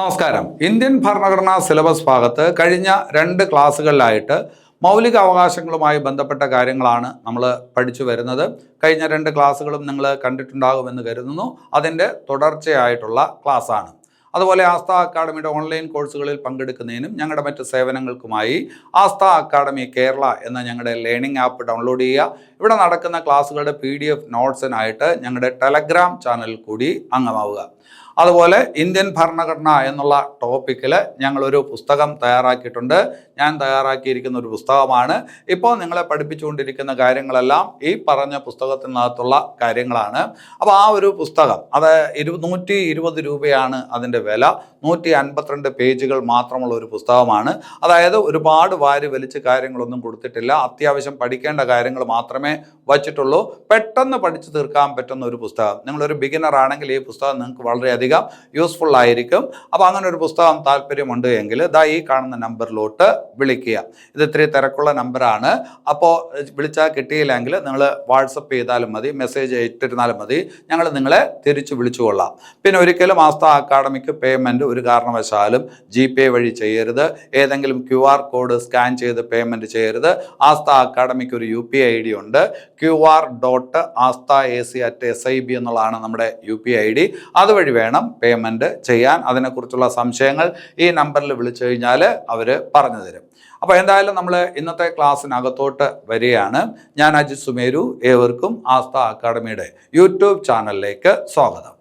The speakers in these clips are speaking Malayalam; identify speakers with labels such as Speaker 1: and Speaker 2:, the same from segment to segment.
Speaker 1: നമസ്കാരം. ഇന്ത്യൻ ഭരണഘടനാ സിലബസ് ഭാഗത്ത് കഴിഞ്ഞ 2 ക്ലാസ്സുകളിലായിട്ട് മൗലിക അവകാശങ്ങളുമായി ബന്ധപ്പെട്ട കാര്യങ്ങളാണ് നമ്മൾ പഠിച്ചു വരുന്നത്. കഴിഞ്ഞ 2 ക്ലാസ്സുകളും നിങ്ങൾ കണ്ടിട്ടുണ്ടാകുമെന്ന് കരുതുന്നു. അതിൻ്റെ തുടർച്ചയായിട്ടുള്ള ക്ലാസ്സാണ്. അതുപോലെ ആസ്ഥ അക്കാഡമിയുടെ ഓൺലൈൻ കോഴ്സുകളിൽ പങ്കെടുക്കുന്നതിനും ഞങ്ങളുടെ മറ്റ് സേവനങ്ങൾക്കുമായി ആസ്ഥ അക്കാഡമി കേരള എന്ന ഞങ്ങളുടെ ലേണിംഗ് ആപ്പ് ഡൗൺലോഡ് ചെയ്യുക. ഇവിടെ നടക്കുന്ന ക്ലാസ്സുകളുടെ PDF നോട്ട്സിനായിട്ട് ഞങ്ങളുടെ ടെലഗ്രാം ചാനലിൽ കൂടി അംഗമാവുക. അതുപോലെ ഇന്ത്യൻ ഭരണഘടന എന്നുള്ള ടോപ്പിക്കിൽ ഞങ്ങളൊരു പുസ്തകം തയ്യാറാക്കിയിട്ടുണ്ട്. ഞാൻ തയ്യാറാക്കിയിരിക്കുന്ന ഒരു പുസ്തകമാണ്. ഇപ്പോൾ നിങ്ങളെ പഠിപ്പിച്ചുകൊണ്ടിരിക്കുന്ന കാര്യങ്ങളെല്ലാം ഈ പറഞ്ഞ പുസ്തകത്തിനകത്തുള്ള കാര്യങ്ങളാണ്. അപ്പോൾ ആ ഒരു പുസ്തകം അത് 120 രൂപയാണ് അതിൻ്റെ വില. 152 പേജുകൾ മാത്രമുള്ള ഒരു പുസ്തകമാണ്. അതായത് ഒരുപാട് വാരി വലിച്ച് കാര്യങ്ങളൊന്നും കൊടുത്തിട്ടില്ല. അത്യാവശ്യം പഠിക്കേണ്ട കാര്യങ്ങൾ മാത്രമേ വച്ചിട്ടുള്ളൂ. പെട്ടെന്ന് പഠിച്ചു തീർക്കാൻ പറ്റുന്ന ഒരു പുസ്തകം. നിങ്ങളൊരു ബിഗിനർ ആണെങ്കിൽ ഈ പുസ്തകം നിങ്ങൾക്ക് വളരെയധികം യൂസ്ഫുൾ ആയിരിക്കും. അപ്പോൾ അങ്ങനെ ഒരു പുസ്തകം താല്പര്യമുണ്ട് എങ്കിൽ ദാ ഈ കാണുന്ന നമ്പറിലോട്ട് വിളിക്കുക. ഇത് ഇത്തിരി തിരക്കുള്ള നമ്പറാണ്. അപ്പോൾ വിളിച്ചാൽ കിട്ടിയില്ലെങ്കിൽ നിങ്ങൾ വാട്സപ്പ് ചെയ്താലും മതി, മെസ്സേജ് ഇട്ടിരുന്നാലും മതി. ഞങ്ങൾ നിങ്ങളെ തിരിച്ചു വിളിച്ചുകൊള്ളാം. പിന്നെ ഒരിക്കലും ആസ്ഥ അക്കാഡമിക്ക് പേയ്മെൻറ്റ് ഒരു കാരണവശാലും GPay വഴി ചെയ്യരുത്. ഏതെങ്കിലും QR കോഡ് സ്കാൻ ചെയ്ത് പേയ്മെൻറ്റ് ചെയ്യരുത്. ആസ്ഥ അക്കാഡമിക്ക് ഒരു UPI ID ഉണ്ട്. QR.aastac@sib എന്നുള്ളതാണ് നമ്മുടെ UPI ID. അതുവഴി വേണം പേയ്മെൻറ്റ് ചെയ്യാൻ. അതിനെക്കുറിച്ചുള്ള സംശയങ്ങൾ ഈ നമ്പറിൽ വിളിച്ചു കഴിഞ്ഞാൽ അവർ പറഞ്ഞു തരും. അപ്പോൾ എന്തായാലും നമ്മൾ ഇന്നത്തെ ക്ലാസ്സിനകത്തോട്ട് വരികയാണ്. ഞാൻ അജിത് സുമേരു. ഏവർക്കും ആസ്ഥ അക്കാഡമിയുടെ യൂട്യൂബ് ചാനലിലേക്ക് സ്വാഗതം.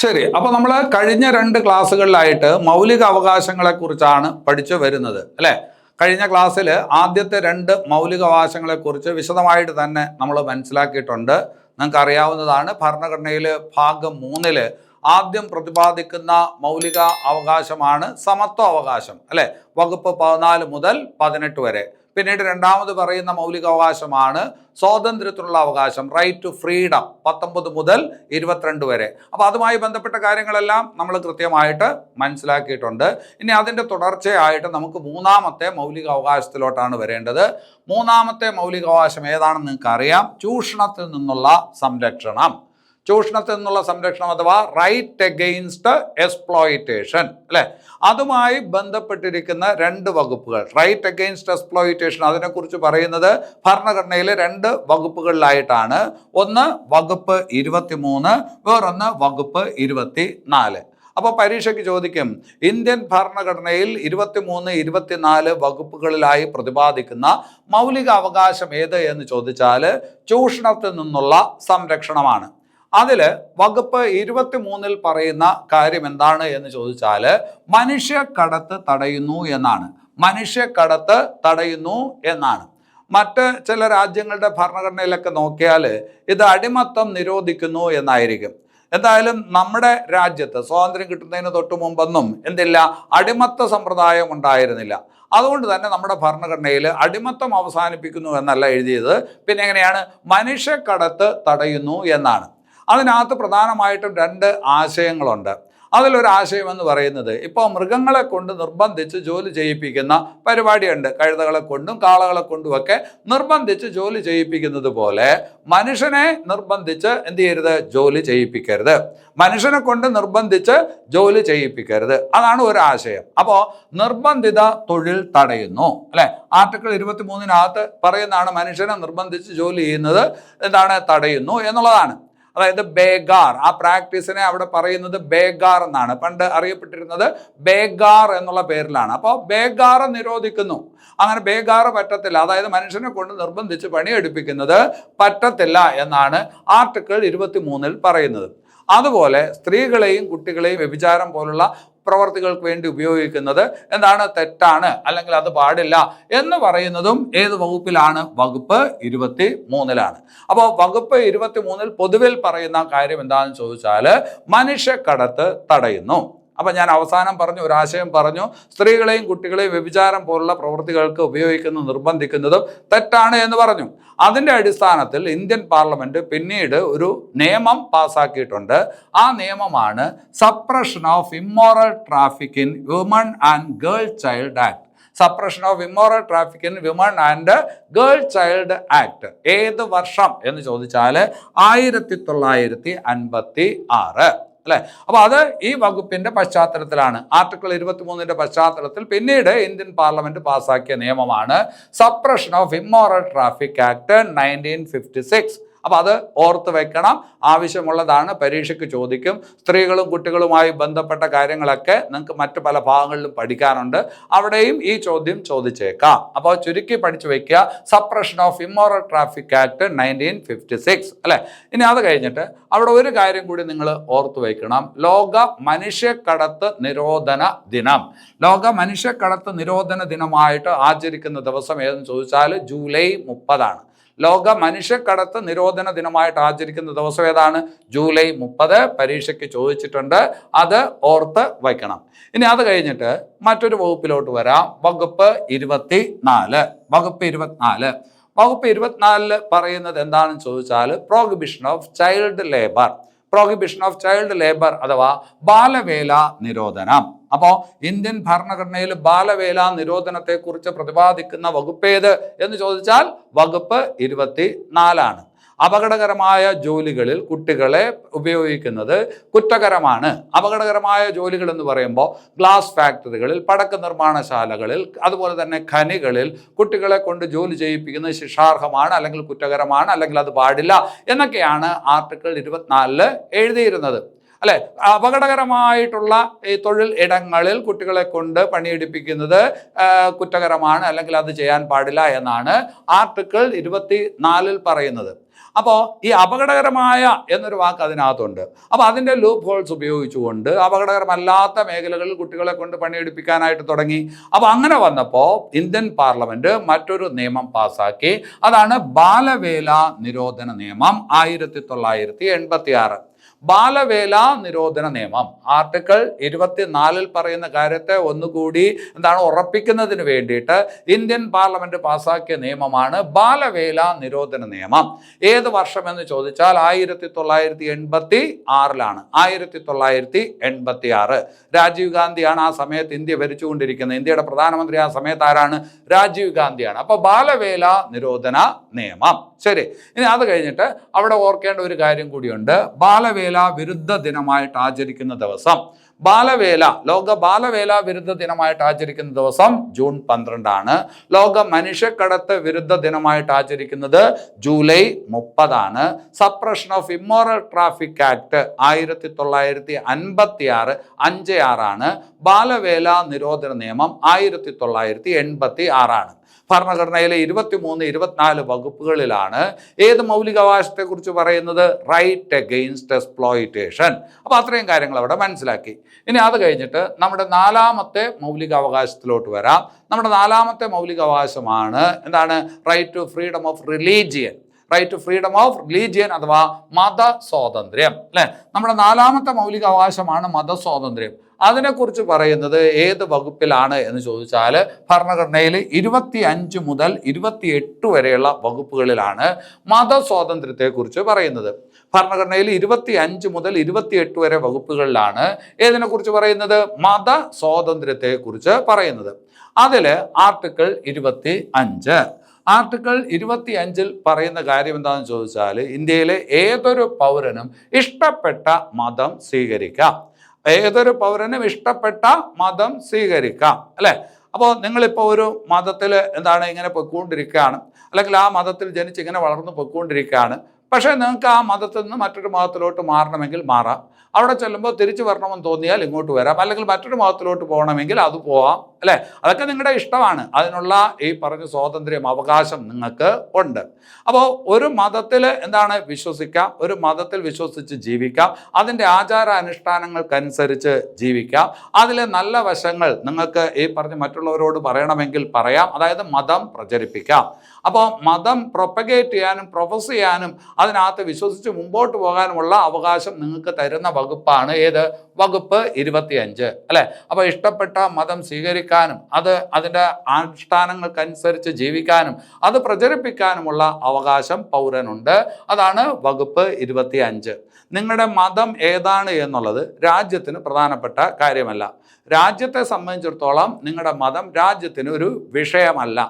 Speaker 1: ശരി, അപ്പോൾ നമ്മൾ കഴിഞ്ഞ 2 ക്ലാസ്സുകളിലായിട്ട് മൗലിക അവകാശങ്ങളെക്കുറിച്ചാണ് പഠിച്ചു വരുന്നത് അല്ലേ? കഴിഞ്ഞ ക്ലാസ്സിൽ ആദ്യത്തെ 2 മൗലിക അവകാശങ്ങളെക്കുറിച്ച് വിശദമായിട്ട് തന്നെ നമ്മൾ മനസ്സിലാക്കിയിട്ടുണ്ട്. നിങ്ങൾക്ക് അറിയാവുന്നതാണ്. ഭരണഘടനയിൽ ഭാഗം 3 ആദ്യം പ്രതിപാദിക്കുന്ന മൗലിക അവകാശമാണ് സമത്വ അവകാശം അല്ലേ? വകുപ്പ് 14 മുതൽ 18 വരെ. പിന്നീട് രണ്ടാമത് പറയുന്ന മൗലിക അവകാശമാണ് സ്വാതന്ത്ര്യത്തിനുള്ള അവകാശം, റൈറ്റ് ടു ഫ്രീഡം, 19 മുതൽ 22 വരെ. അപ്പോൾ അതുമായി ബന്ധപ്പെട്ട കാര്യങ്ങളെല്ലാം നമ്മൾ കൃത്യമായിട്ട് മനസ്സിലാക്കിയിട്ടുണ്ട്. ഇനി അതിൻ്റെ തുടർച്ചയായിട്ട് നമുക്ക് 3ാമത്തെ മൗലിക അവകാശത്തിലോട്ടാണ് വരേണ്ടത്. 3ാമത്തെ മൗലിക അവകാശം ഏതാണെന്ന് നിങ്ങൾക്ക് അറിയാം. ചൂഷണത്തിൽ നിന്നുള്ള സംരക്ഷണം. ചൂഷണത്തിൽ നിന്നുള്ള സംരക്ഷണം അഥവാ റൈറ്റ് അഗെയിൻസ്റ്റ് എക്സ്പ്ലോയിറ്റേഷൻ അല്ലേ? അതുമായി ബന്ധപ്പെട്ടിരിക്കുന്ന 2 വകുപ്പുകൾ. റൈറ്റ് അഗെയിൻസ്റ്റ് എക്സ്പ്ലോയിറ്റേഷൻ അതിനെക്കുറിച്ച് പറയുന്നത് ഭരണഘടനയിലെ 2 വകുപ്പുകളിലായിട്ടാണ്. ഒന്ന് വകുപ്പ് 23, വേറൊന്ന് വകുപ്പ് 24. അപ്പോൾ പരീക്ഷയ്ക്ക് ചോദിക്കും, ഇന്ത്യൻ ഭരണഘടനയിൽ 23, 24 വകുപ്പുകളിലായി പ്രതിപാദിക്കുന്ന മൗലിക അവകാശം ഏത് എന്ന് ചോദിച്ചാൽ ചൂഷണത്തിൽ നിന്നുള്ള സംരക്ഷണമാണ്. അതിൽ വകുപ്പ് 23 പറയുന്ന കാര്യം എന്താണ് എന്ന് ചോദിച്ചാൽ മനുഷ്യക്കടത്ത് തടയുന്നു എന്നാണ്. മനുഷ്യക്കടത്ത് തടയുന്നു എന്നാണ്. മറ്റ് ചില രാജ്യങ്ങളുടെ ഭരണഘടനയിലൊക്കെ നോക്കിയാൽ ഇത് അടിമത്തം നിരോധിക്കുന്നു എന്നായിരിക്കും. എന്തായാലും നമ്മുടെ രാജ്യത്ത് സ്വാതന്ത്ര്യം കിട്ടുന്നതിന് തൊട്ട് മുമ്പൊന്നും എന്തില്ല, അടിമത്ത സമ്പ്രദായം ഉണ്ടായിരുന്നില്ല. അതുകൊണ്ട് തന്നെ നമ്മുടെ ഭരണഘടനയിൽ അടിമത്തം അവസാനിപ്പിക്കുന്നു എന്നല്ല എഴുതിയത്. പിന്നെ എങ്ങനെയാണ്? മനുഷ്യക്കടത്ത് തടയുന്നു എന്നാണ്. അതിനകത്ത് പ്രധാനമായിട്ടും 2 ആശയങ്ങളുണ്ട്. അതിലൊരു ആശയം എന്ന് പറയുന്നത് ഇപ്പോൾ മൃഗങ്ങളെ കൊണ്ട് നിർബന്ധിച്ച് ജോലി ചെയ്യിപ്പിക്കുന്ന പരിപാടിയുണ്ട്. കഴുതകളെ കൊണ്ടും കാളകളെ കൊണ്ടുമൊക്കെ നിർബന്ധിച്ച് ജോലി ചെയ്യിപ്പിക്കുന്നത് പോലെ മനുഷ്യനെ നിർബന്ധിച്ച് എന്ത് ചെയ്യരുത്? ജോലി ചെയ്യിപ്പിക്കരുത്. മനുഷ്യനെ കൊണ്ട് നിർബന്ധിച്ച് ജോലി ചെയ്യിപ്പിക്കരുത്. അതാണ് ഒരു ആശയം. അപ്പോൾ നിർബന്ധിത തൊഴിൽ തടയുന്നു അല്ലെ? ആർട്ടിക്കിൾ 23 പറയുന്നതാണ് മനുഷ്യനെ നിർബന്ധിച്ച് ജോലി ചെയ്യുന്നത് എന്താണ്? തടയുന്നു എന്നുള്ളതാണ്. അതായത് ബേഗാർ, ആ പ്രാക്ടീസിനെ അവിടെ പറയുന്നത് ബേഗാർ എന്നാണ്. പണ്ട് അറിയപ്പെട്ടിരുന്നത് ബേഗാർ എന്നുള്ള പേരിലാണ്. അപ്പോൾ ബേഗാർ നിരോധിക്കുന്നു. അങ്ങനെ ബേഗാർ പറ്റത്തില്ല, അതായത് മനുഷ്യനെ കൊണ്ട് നിർബന്ധിച്ച് പണിയെടുപ്പിക്കുന്നത് പറ്റത്തില്ല എന്നാണ് ആർട്ടിക്കിൾ 23 പറയുന്നത്. അതുപോലെ സ്ത്രീകളെയും കുട്ടികളെയും വ്യഭിചാരം പോലുള്ള പ്രവർത്തികൾക്ക് വേണ്ടി ഉപയോഗിക്കുന്നത് എന്താണ്? തെറ്റാണ്, അല്ലെങ്കിൽ അത് പാടില്ല എന്ന് പറയുന്നതും ഏത് വകുപ്പിലാണ്? വകുപ്പ് 23. അപ്പോൾ വകുപ്പ് 23 പൊതുവിൽ പറയുന്ന കാര്യം എന്താണെന്ന് ചോദിച്ചാൽ മനുഷ്യക്കടത്ത് തടയുന്നു. അപ്പം ഞാൻ അവസാനം പറഞ്ഞു, ഒരാശയം പറഞ്ഞു, സ്ത്രീകളെയും കുട്ടികളെയും വ്യഭിചാരം പോലുള്ള പ്രവൃത്തികൾക്ക് നിർബന്ധിക്കുന്നതും തെറ്റാണ് എന്ന് പറഞ്ഞു. അതിൻ്റെ അടിസ്ഥാനത്തിൽ ഇന്ത്യൻ പാർലമെന്റ് പിന്നീട് ഒരു നിയമം പാസ്സാക്കിയിട്ടുണ്ട്. ആ നിയമമാണ് suppression of immoral traffic in woman and girl child act. Suppression of immoral traffic in women and girl child act ഏത് വർഷം എന്ന് ചോദിച്ചാൽ 1956 അല്ലെ. അപ്പൊ അത് ഈ വകുപ്പിന്റെ പശ്ചാത്തലത്തിലാണ്, ആർട്ടിക്കിൾ 23 പശ്ചാത്തലത്തിൽ പിന്നീട് ഇന്ത്യൻ പാർലമെന്റ് പാസാക്കിയ നിയമമാണ് suppression of immoral traffic act 1956. അപ്പൊ അത് ഓർത്ത് വെക്കണം, ആവശ്യമുള്ളതാണ്, പരീക്ഷയ്ക്ക് ചോദിക്കും. സ്ത്രീകളും കുട്ടികളുമായി ബന്ധപ്പെട്ട കാര്യങ്ങളൊക്കെ നിങ്ങൾക്ക് മറ്റു പല ഭാഗങ്ങളിലും പഠിക്കാനുണ്ട്, അവിടെയും ഈ ചോദ്യം ചോദിച്ചേക്കാം. അപ്പോൾ ചുരുക്കി പഠിച്ചു വെക്കുക, suppression of immoral traffic act 1956 അല്ലെ. ഇനി അത് കഴിഞ്ഞിട്ട് അവിടെ ഒരു കാര്യം കൂടി നിങ്ങൾ ഓർത്തു വെക്കണം, ലോക മനുഷ്യക്കടത്ത് നിരോധന ദിനം. ലോക മനുഷ്യക്കടത്ത് നിരോധന ദിനമായിട്ട് ആചരിക്കുന്ന ദിവസം ഏതെന്ന് ചോദിച്ചാൽ ജൂലൈ 30. ലോക മനുഷ്യക്കടത്ത് നിരോധന ദിനമായിട്ട് ആചരിക്കുന്ന ദിവസം ഏതാണ്? ജൂലൈ 30. പരീക്ഷയ്ക്ക് ചോദിച്ചിട്ടുണ്ട്, അത് ഓർത്ത് വയ്ക്കണം. ഇനി അത് കഴിഞ്ഞിട്ട് മറ്റൊരു വകുപ്പിലോട്ട് വരാം, വകുപ്പ് 24. വകുപ്പ് 24 പറയുന്നത് എന്താണെന്ന് ചോദിച്ചാൽ prohibition of child labour. Prohibition of child labour അഥവാ ബാലവേല നിരോധനം. അപ്പോൾ ഇന്ത്യൻ ഭരണഘടനയിൽ ബാലവേല നിരോധനത്തെ കുറിച്ച് പ്രതിപാദിക്കുന്ന വകുപ്പ് ഏത് എന്ന് ചോദിച്ചാൽ വകുപ്പ് 24. അപകടകരമായ ജോലികളിൽ കുട്ടികളെ ഉപയോഗിക്കുന്നത് കുറ്റകരമാണ്. അപകടകരമായ ജോലികൾ എന്ന് പറയുമ്പോൾ ഗ്ലാസ് ഫാക്ടറികളിൽ, പടക്ക നിർമ്മാണശാലകളിൽ, അതുപോലെ തന്നെ ഖനികളിൽ കുട്ടികളെ കൊണ്ട് ജോലി ചെയ്യിപ്പിക്കുന്നത് ശിക്ഷാർഹമാണ്, അല്ലെങ്കിൽ കുറ്റകരമാണ്, അല്ലെങ്കിൽ അത് പാടില്ല എന്നൊക്കെയാണ് ആർട്ടിക്കിൾ 24 എഴുതിയിരുന്നത് അല്ലെ. അപകടകരമായിട്ടുള്ള ഈ തൊഴിൽ ഇടങ്ങളിൽ കുട്ടികളെ കൊണ്ട് പണിയെടുപ്പിക്കുന്നത് കുറ്റകരമാണ്, അല്ലെങ്കിൽ അത് ചെയ്യാൻ പാടില്ല എന്നാണ് ആർട്ടിക്കിൾ 24 പറയുന്നത്. അപ്പോൾ ഈ അപകടകരമായ എന്നൊരു വാക്ക് അതിനകത്തുണ്ട്. അപ്പോൾ അതിൻ്റെ ലൂപ്പ് ഹോൾസ് ഉപയോഗിച്ചുകൊണ്ട് അപകടകരമല്ലാത്ത മേഖലകളിൽ കുട്ടികളെ കൊണ്ട് പണിയെടുപ്പിക്കാനായിട്ട് തുടങ്ങി. അപ്പോൾ അങ്ങനെ വന്നപ്പോൾ ഇന്ത്യൻ പാർലമെന്റ് മറ്റൊരു നിയമം പാസാക്കി, അതാണ് ബാലവേല നിരോധന നിയമം 1986. ബാലവേല നിരോധന നിയമം ആർട്ടിക്കിൾ 24 പറയുന്ന കാര്യത്തെ ഒന്നുകൂടി ഉറപ്പിക്കുന്നതിന് വേണ്ടിയിട്ട് ഇന്ത്യൻ പാർലമെന്റ് പാസാക്കിയ നിയമമാണ് ബാലവേല നിരോധന നിയമം. ഏത് വർഷം എന്ന് ചോദിച്ചാൽ 1986. 1986. രാജീവ് ഗാന്ധിയാണ് ആ സമയത്ത് ഇന്ത്യ ഭരിച്ചുകൊണ്ടിരിക്കുന്നത്. ഇന്ത്യയുടെ പ്രധാനമന്ത്രി ആ സമയത്ത് ആരാണ്? രാജീവ് ഗാന്ധിയാണ്. അപ്പൊ ബാലവേല നിരോധന നിയമം. ശരി, ഇനി അത് കഴിഞ്ഞിട്ട് അവിടെ ഓർക്കേണ്ട ഒരു കാര്യം കൂടിയുണ്ട്, ബാലവേല വിരുദ്ധ ദിനമായിട്ട് ആചരിക്കുന്ന ദിവസം. ലോക ബാലവേല വിരുദ്ധ ദിനമായിട്ട് ആചരിക്കുന്ന ദിവസം ജൂൺ 12. ലോക മനുഷ്യക്കടത്ത് വിരുദ്ധ ദിനമായിട്ട് ആചരിക്കുന്നത് July 30. Suppression of immoral traffic act 1956 5/6. ബാലവേല നിരോധന നിയമം 1986. ഭരണഘടനയിലെ 23, 24 വകുപ്പുകളിലാണ് ഏത് മൗലികാവകാശത്തെക്കുറിച്ച് പറയുന്നത്? Right against exploitation. അപ്പോൾ അത്രയും കാര്യങ്ങൾ അവിടെ മനസ്സിലാക്കി. ഇനി അത് കഴിഞ്ഞിട്ട് നമ്മുടെ 4ാമത്തെ മൗലികാവകാശത്തിലോട്ട് വരാം. നമ്മുടെ 4ാമത്തെ മൗലികാവകാശമാണ് right to freedom of religion. Right to freedom of religion അഥവാ മത സ്വാതന്ത്ര്യം അല്ലെ. നമ്മുടെ 4ാമത്തെ മൗലികാവകാശമാണ് മതസ്വാതന്ത്ര്യം. അതിനെക്കുറിച്ച് പറയുന്നത് ഏത് വകുപ്പിലാണ് എന്ന് ചോദിച്ചാൽ ഭരണഘടനയിൽ 25 മുതൽ 28 വരെയുള്ള വകുപ്പുകളിലാണ് മതസ്വാതന്ത്ര്യത്തെക്കുറിച്ച് പറയുന്നത്. ഭരണഘടനയിൽ 25 മുതൽ 28 വരെ വകുപ്പുകളിലാണ് ഏതിനെക്കുറിച്ച് പറയുന്നത്? മത സ്വാതന്ത്ര്യത്തെക്കുറിച്ച് പറയുന്നത്. അതിൽ ആർട്ടിക്കിൾ 25. ആർട്ടിക്കിൾ 25 പറയുന്ന കാര്യം എന്താണെന്ന് ചോദിച്ചാൽ ഇന്ത്യയിലെ ഏതൊരു പൗരനും ഇഷ്ടപ്പെട്ട മതം സ്വീകരിക്കാം. ഏതൊരു പൗരനും ഇഷ്ടപ്പെട്ട മതം സ്വീകരിക്കാം അല്ലെ. അപ്പോൾ നിങ്ങളിപ്പോൾ ഒരു മതത്തിൽ ഇങ്ങനെ പൊയ്ക്കൊണ്ടിരിക്കുകയാണ്, അല്ലെങ്കിൽ ആ മതത്തിൽ ജനിച്ച് ഇങ്ങനെ വളർന്നു പൊയ്ക്കൊണ്ടിരിക്കുകയാണ്. പക്ഷേ നിങ്ങൾക്ക് ആ മതത്തിൽ നിന്ന് മറ്റൊരു മതത്തിലോട്ട് മാറണമെങ്കിൽ മാറാം. അവിടെ ചെല്ലുമ്പോൾ തിരിച്ചു വരണമെന്ന് തോന്നിയാൽ ഇങ്ങോട്ട് വരാം, അല്ലെങ്കിൽ മറ്റൊരു മതത്തിലോട്ട് പോകണമെങ്കിൽ അത് പോവാം അല്ലേ. അതൊക്കെ നിങ്ങളുടെ ഇഷ്ടമാണ്. അതിനുള്ള ഈ പറഞ്ഞ സ്വാതന്ത്ര്യം, അവകാശം നിങ്ങൾക്ക് ഉണ്ട്. അപ്പോൾ ഒരു മതത്തിൽ വിശ്വസിക്കാം, ഒരു മതത്തിൽ വിശ്വസിച്ച് ജീവിക്കാം, അതിൻ്റെ ആചാരാനുഷ്ഠാനങ്ങൾക്കനുസരിച്ച് ജീവിക്കാം. അതിലെ നല്ല വശങ്ങൾ നിങ്ങൾക്ക് ഈ പറഞ്ഞ് മറ്റുള്ളവരോട് പറയണമെങ്കിൽ പറയാം, അതായത് മതം പ്രചരിപ്പിക്കാം. അപ്പോൾ മതം പ്രൊപ്പഗേറ്റ് ചെയ്യാനും പ്രൊഫസ് ചെയ്യാനും അതിനകത്ത് വിശ്വസിച്ച് മുമ്പോട്ട് പോകാനുമുള്ള അവകാശം നിങ്ങൾക്ക് തരുന്ന വകുപ്പാണ് ഏത്? വകുപ്പ് 25 അല്ലെ. അപ്പോൾ ഇഷ്ടപ്പെട്ട മതം സ്വീകരിക്കാനും അതിൻ്റെ അനുഷ്ഠാനങ്ങൾക്കനുസരിച്ച് ജീവിക്കാനും അത് പ്രചരിപ്പിക്കാനുമുള്ള അവകാശം പൗരനുണ്ട്. അതാണ് വകുപ്പ് 25. നിങ്ങളുടെ മതം ഏതാണ് എന്നുള്ളത് രാജ്യത്തിന് പ്രധാനപ്പെട്ട കാര്യമല്ല. രാജ്യത്തെ സംബന്ധിച്ചിടത്തോളം നിങ്ങളുടെ മതം രാജ്യത്തിന് ഒരു വിഷയമല്ല.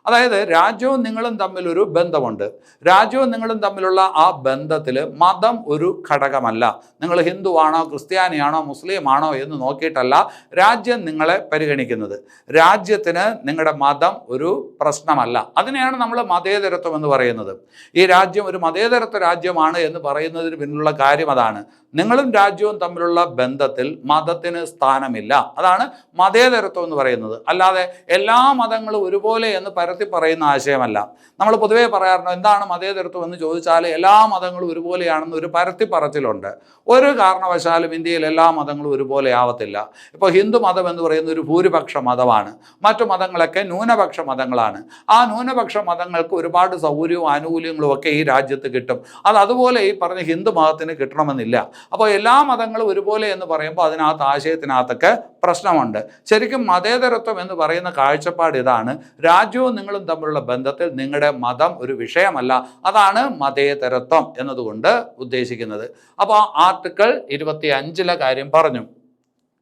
Speaker 1: അതായത് രാജ്യവും നിങ്ങളും തമ്മിലൊരു ബന്ധമുണ്ട്. രാജ്യവും നിങ്ങളും തമ്മിലുള്ള ആ ബന്ധത്തിൽ മതം ഒരു ഘടകമല്ല. നിങ്ങൾ ഹിന്ദുവാണോ ക്രിസ്ത്യാനിയാണോ മുസ്ലിമാണോ എന്ന് നോക്കിയിട്ടല്ല രാജ്യം നിങ്ങളെ പരിഗണിക്കുന്നത്. രാജ്യത്തിന് നിങ്ങളുടെ മതം ഒരു പ്രശ്നമല്ല. അതിനെയാണ് നമ്മൾ മതേതരത്വം എന്ന് പറയുന്നത്. ഈ രാജ്യം ഒരു മതേതരത്വ രാജ്യമാണ് എന്ന് പറയുന്നതിന് പിന്നിലുള്ള കാര്യം അതാണ്. നിങ്ങളും രാജ്യവും തമ്മിലുള്ള ബന്ധത്തിൽ മതത്തിന് സ്ഥാനമില്ല. അതാണ് മതേതരത്വം എന്ന് പറയുന്നത്. അല്ലാതെ എല്ലാ മതങ്ങളും ഒരുപോലെ എന്ന് പരത്തി പറയുന്ന ആശയമല്ല. നമ്മൾ പൊതുവേ പറയാറുണ്ട് എന്താണ് മതേതരത്വം എന്ന് ചോദിച്ചാൽ എല്ലാ മതങ്ങളും ഒരുപോലെയാണെന്ന് ഒരു പരത്തി പറച്ചിലുണ്ട്. ഒരു കാരണവശാലും ഇന്ത്യയിൽ എല്ലാ മതങ്ങളും ഒരുപോലെ ആവത്തില്ല. ഇപ്പോൾ ഹിന്ദു മതം എന്ന് പറയുന്ന ഒരു ഭൂരിപക്ഷ മതമാണ്. മറ്റു മതങ്ങളൊക്കെ ന്യൂനപക്ഷ മതങ്ങളാണ്. ആ ന്യൂനപക്ഷ മതങ്ങൾക്ക് ഒരുപാട് സൗകര്യവും ആനുകൂല്യങ്ങളും ഒക്കെ ഈ രാജ്യത്ത് കിട്ടും. അതുപോലെ ഈ പറഞ്ഞ ഹിന്ദു മതത്തിന് കിട്ടണമെന്നില്ല. അപ്പോൾ എല്ലാ മതങ്ങളും ഒരുപോലെ എന്ന് പറയുമ്പോൾ അതിനകത്ത് ആശയത്തിനകത്തൊക്കെ പ്രശ്നമുണ്ട്. ശരിക്കും മതേതരത്വം എന്ന് പറയുന്ന കാഴ്ചപ്പാട് ഇതാണ്. രാജ്യവും നിങ്ങളും തമ്മിലുള്ള ബന്ധത്തിൽ നിങ്ങളുടെ മതം ഒരു വിഷയമല്ല. അതാണ് മതേതരത്വം എന്നതുകൊണ്ട് ഉദ്ദേശിക്കുന്നത്. അപ്പോൾ ആർട്ടിക്കിൾ 25 കാര്യം പറഞ്ഞു.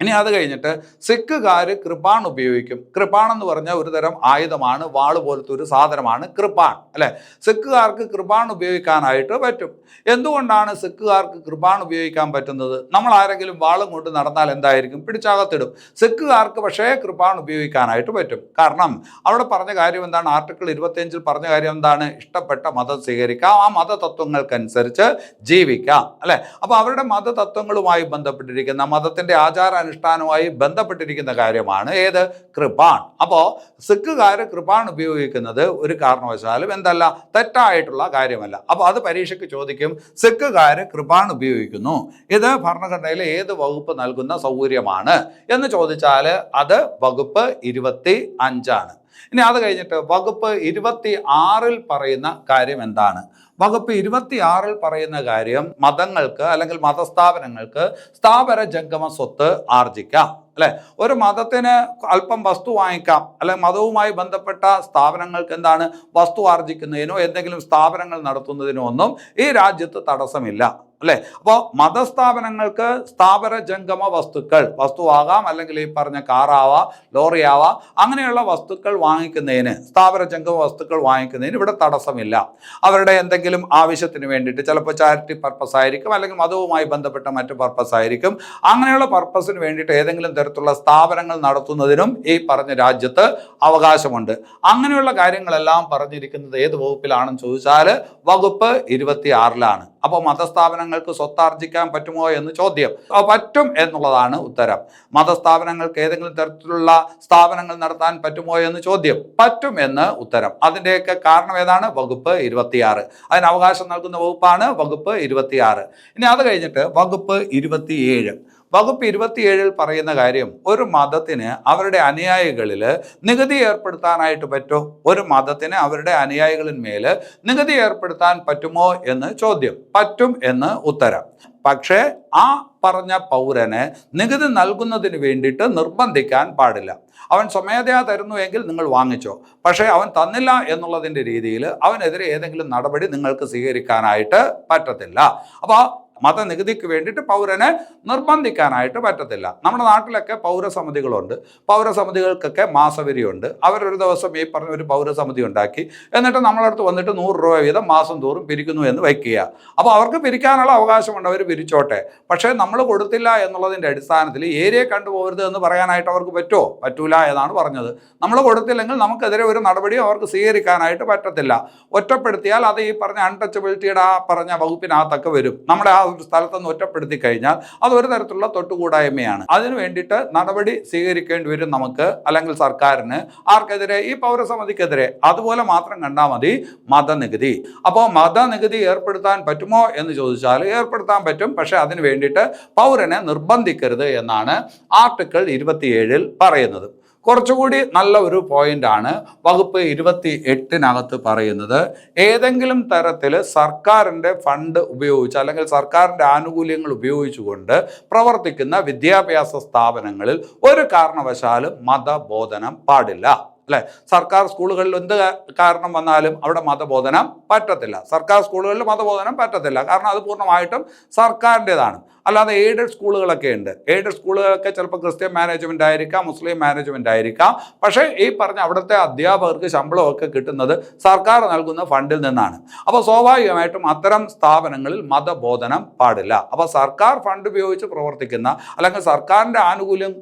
Speaker 1: ഇനി അത് കഴിഞ്ഞിട്ട് സിഖുകാർ കൃപാൺ ഉപയോഗിക്കും. കൃപാൺ എന്ന് പറഞ്ഞാൽ ഒരു തരം ആയുധമാണ്, വാള് പോലത്തെ ഒരു സാധനമാണ് കൃപാൺ, അല്ലെ? സിഖുകാർക്ക് കൃപാൺ ഉപയോഗിക്കാനായിട്ട് പറ്റും. എന്തുകൊണ്ടാണ് സിഖുകാർക്ക് കൃപാൺ ഉപയോഗിക്കാൻ പറ്റുന്നത്? നമ്മൾ ആരെങ്കിലും വാളും കൊണ്ട് നടന്നാൽ എന്തായിരിക്കും? പിടിച്ചകത്തിടും. സിഖുകാർക്ക് പക്ഷേ കൃപാൺ ഉപയോഗിക്കാനായിട്ട് പറ്റും. കാരണം അവിടെ പറഞ്ഞ കാര്യം എന്താണ്? ആർട്ടിക്കിൾ 25 പറഞ്ഞ കാര്യം എന്താണ്? ഇഷ്ടപ്പെട്ട മതം സ്വീകരിക്കാം, ആ മതതത്വങ്ങൾക്കനുസരിച്ച് ജീവിക്കാം, അല്ലെ? അപ്പോൾ അവരുടെ മതതത്വങ്ങളുമായി ബന്ധപ്പെട്ടിരിക്കുന്ന മതത്തിന്റെ അനുഷ്ഠാനവുമായി ബന്ധപ്പെട്ടിരിക്കുന്ന കാര്യമാണ് ഏത്? കൃപാൺ. അപ്പോൾ സിഖുകാർ കൃപാൺ ഉപയോഗിക്കുന്നത് ഒരു കാരണവശാലും എന്തല്ല, തെറ്റായിട്ടുള്ള കാര്യമല്ല. അപ്പോൾ അത് പരീക്ഷയ്ക്ക് ചോദിക്കും. സിഖുകാർ കൃപാൺ ഉപയോഗിക്കുന്നു, ഇത് ഭരണഘടനയിലെ ഏത് വകുപ്പ് നൽകുന്ന സൗകര്യമാണ് എന്ന് ചോദിച്ചാൽ അത് വകുപ്പ് 25. ഇനി അത് കഴിഞ്ഞിട്ട് വകുപ്പ് 26 പറയുന്ന കാര്യം എന്താണ്? വകുപ്പ് 26 പറയുന്ന കാര്യം മതങ്ങൾക്ക് അല്ലെങ്കിൽ മതസ്ഥാപനങ്ങൾക്ക് സ്ഥാപന ജംഗമ സ്വത്ത് ആർജിക്കാം, അല്ലെ? ഒരു മതത്തിന് അല്പം വസ്തു വാങ്ങിക്കാം, അല്ലെങ്കിൽ മതവുമായി ബന്ധപ്പെട്ട സ്ഥാപനങ്ങൾക്ക് എന്താണ് വസ്തു ആർജിക്കുന്നതിനോ എന്തെങ്കിലും സ്ഥാപനങ്ങൾ നടത്തുന്നതിനോ ഒന്നും ഈ രാജ്യത്ത് തടസ്സമില്ല, അല്ലെ? അപ്പോൾ മതസ്ഥാപനങ്ങൾക്ക് സ്ഥാപന ജംഗമ വസ്തുവാകാം, അല്ലെങ്കിൽ ഈ പറഞ്ഞ കാറാവാം, ലോറിയാവാം, അങ്ങനെയുള്ള വസ്തുക്കൾ വാങ്ങിക്കുന്നതിന്, സ്ഥാപന ജംഗമ വസ്തുക്കൾ വാങ്ങിക്കുന്നതിന് ഇവിടെ തടസ്സമില്ല. അവരുടെ എന്തെങ്കിലും ആവശ്യത്തിന് വേണ്ടിയിട്ട്, ചിലപ്പോൾ ചാരിറ്റി പർപ്പസ് ആയിരിക്കും, അല്ലെങ്കിൽ മതവുമായി ബന്ധപ്പെട്ട മറ്റു പർപ്പസ് ആയിരിക്കും. അങ്ങനെയുള്ള പർപ്പസിന് വേണ്ടിയിട്ട് ഏതെങ്കിലും തരത്തിലുള്ള സ്ഥാപനങ്ങൾ നടത്തുന്നതിനും ഈ പറഞ്ഞ രാജ്യത്ത് അവകാശമുണ്ട്. അങ്ങനെയുള്ള കാര്യങ്ങളെല്ലാം പറഞ്ഞിരിക്കുന്നത് ഏത് വകുപ്പിലാണെന്ന് ചോദിച്ചാൽ വകുപ്പ് 26. അപ്പോൾ മതസ്ഥാപനങ്ങൾക്ക് സ്വത്താർജിക്കാൻ പറ്റുമോ എന്ന് ചോദ്യം. പറ്റും എന്നുള്ളതാണ് ഉത്തരം. മതസ്ഥാപനങ്ങൾക്ക് ഏതെങ്കിലും തരത്തിലുള്ള സ്ഥാപനങ്ങൾ നടത്താൻ പറ്റുമോ എന്ന് ചോദ്യം. പറ്റും എന്ന് ഉത്തരം. അതിൻ്റെയൊക്കെ കാരണം ഏതാണ്? വകുപ്പ് 26. അതിന് അവകാശം നൽകുന്ന വകുപ്പാണ് വകുപ്പ് 26. ഇനി അത് കഴിഞ്ഞിട്ട് വകുപ്പ് 27. വകുപ്പ് 27 പറയുന്ന കാര്യം, ഒരു മതത്തിന് അവരുടെ അനുയായികളിൽ നികുതി ഏർപ്പെടുത്താനായിട്ട് പറ്റുമോ? ഒരു മതത്തിന് അവരുടെ അനുയായികളിന്മേൽ നികുതി ഏർപ്പെടുത്താൻ പറ്റുമോ എന്ന് ചോദ്യം. പറ്റും എന്ന് ഉത്തരം. പക്ഷേ ആ പറഞ്ഞ പൗരന് നികുതി നൽകുന്നതിന് വേണ്ടിയിട്ട് നിർബന്ധിക്കാൻ പാടില്ല. അവൻ സ്വമേധയാ തരുന്നുവെങ്കിൽ നിങ്ങൾ വാങ്ങിച്ചോ. പക്ഷേ അവൻ തന്നില്ല എന്നുള്ളതിൻ്റെ രീതിയിൽ അവനെതിരെ ഏതെങ്കിലും നടപടി നിങ്ങൾക്ക് സ്വീകരിക്കാനായിട്ട് പറ്റത്തില്ല. അപ്പോൾ മതനികുതിക്ക് വേണ്ടിയിട്ട് പൗരനെ നിർബന്ധിക്കാനായിട്ട് പറ്റത്തില്ല. നമ്മുടെ നാട്ടിലൊക്കെ പൗരസമിതികളുണ്ട്. പൗരസമിതികൾക്കൊക്കെ മാസവരിയുണ്ട്. അവരൊരു ദിവസം ഈ പറഞ്ഞ ഒരു പൗരസമിതി ഉണ്ടാക്കി എന്നിട്ട് നമ്മളടുത്ത് വന്നിട്ട് 100 രൂപ വീതം മാസം തോറും പിരിക്കുന്നു എന്ന് വയ്ക്കുക. അപ്പോൾ അവർക്ക് പിരിക്കാനുള്ള അവകാശമുണ്ട്, അവർ പിരിച്ചോട്ടെ. പക്ഷേ നമ്മൾ കൊടുത്തില്ല എന്നുള്ളതിൻ്റെ അടിസ്ഥാനത്തിൽ ഏരിയ കണ്ടുപോകരുത് എന്ന് പറയാനായിട്ട് അവർക്ക് പറ്റുമോ? പറ്റൂല എന്നാണ് പറഞ്ഞത്. നമ്മൾ കൊടുത്തില്ലെങ്കിൽ നമുക്കെതിരെ ഒരു നടപടിയും അവർക്ക് സ്വീകരിക്കാനായിട്ട് പറ്റത്തില്ല. ഒറ്റപ്പെടുത്തിയാൽ അത് ഈ പറഞ്ഞ അൺടച്ചബിലിറ്റിയുടെ ആ പറഞ്ഞ വകുപ്പിനകത്തൊക്കെ വരും. നമ്മുടെ ആ ഒരു സ്ഥലത്തുനിന്ന് ഒറ്റപ്പെടുത്തി കഴിഞ്ഞാൽ അതൊരു തരത്തിലുള്ള തൊട്ടുകൂടായ്മയാണ്. അതിനു വേണ്ടിയിട്ട് നടപടി സ്വീകരിക്കേണ്ടി വരും നമുക്ക്, അല്ലെങ്കിൽ സർക്കാരിന്. ആർക്കെതിരെ? ഈ പൗരസമിതിക്കെതിരെ. അതുപോലെ മാത്രം കണ്ടാൽ മതി മതനികുതി. അപ്പോൾ മതനികുതി ഏർപ്പെടുത്താൻ പറ്റുമോ എന്ന് ചോദിച്ചാൽ ഏർപ്പെടുത്താൻ പറ്റും. പക്ഷെ അതിന് വേണ്ടിയിട്ട് പൗരനെ നിർബന്ധിക്കരുത് എന്നാണ് ആർട്ടിക്കിൾ 27 പറയുന്നത്. കുറച്ചുകൂടി നല്ല ഒരു പോയിന്റാണ് വകുപ്പ് 28 പറയുന്നത്. ഏതെങ്കിലും തരത്തിൽ സർക്കാരിൻ്റെ ഫണ്ട് ഉപയോഗിച്ച് അല്ലെങ്കിൽ സർക്കാരിൻ്റെ ആനുകൂല്യങ്ങൾ ഉപയോഗിച്ചുകൊണ്ട് പ്രവർത്തിക്കുന്ന വിദ്യാഭ്യാസ സ്ഥാപനങ്ങളിൽ ഒരു കാരണവശാലും മതബോധനം പാടില്ല. അല്ലെ. സർക്കാർ സ്കൂളുകളിൽ എന്ത് കാരണം വന്നാലും അവിടെ മതബോധനം പറ്റത്തില്ല. സർക്കാർ സ്കൂളുകളിൽ മതബോധനം പറ്റത്തില്ല, കാരണം അത് പൂർണ്ണമായിട്ടും സർക്കാരിൻ്റെതാണ്. അല്ലാതെ എയ്ഡഡ് സ്കൂളുകളൊക്കെ ഉണ്ട്. എയ്ഡഡ് സ്കൂളുകളൊക്കെ ചിലപ്പോൾ ക്രിസ്ത്യൻ മാനേജ്മെൻ്റ് ആയിരിക്കാം, മുസ്ലിം മാനേജ്മെൻ്റ് ആയിരിക്കാം. പക്ഷേ ഈ പറഞ്ഞ അവിടുത്തെ അധ്യാപകർക്ക് ശമ്പളമൊക്കെ കിട്ടുന്നത് സർക്കാർ നൽകുന്ന ഫണ്ടിൽ നിന്നാണ്. അപ്പോൾ സ്വാഭാവികമായിട്ടും അത്തരം സ്ഥാപനങ്ങളിൽ മതബോധനം പാടില്ല. അപ്പോൾ സർക്കാർ ഫണ്ട് ഉപയോഗിച്ച് പ്രവർത്തിക്കുന്ന അല്ലെങ്കിൽ സർക്കാരിൻ്റെ ആനുകൂല്യം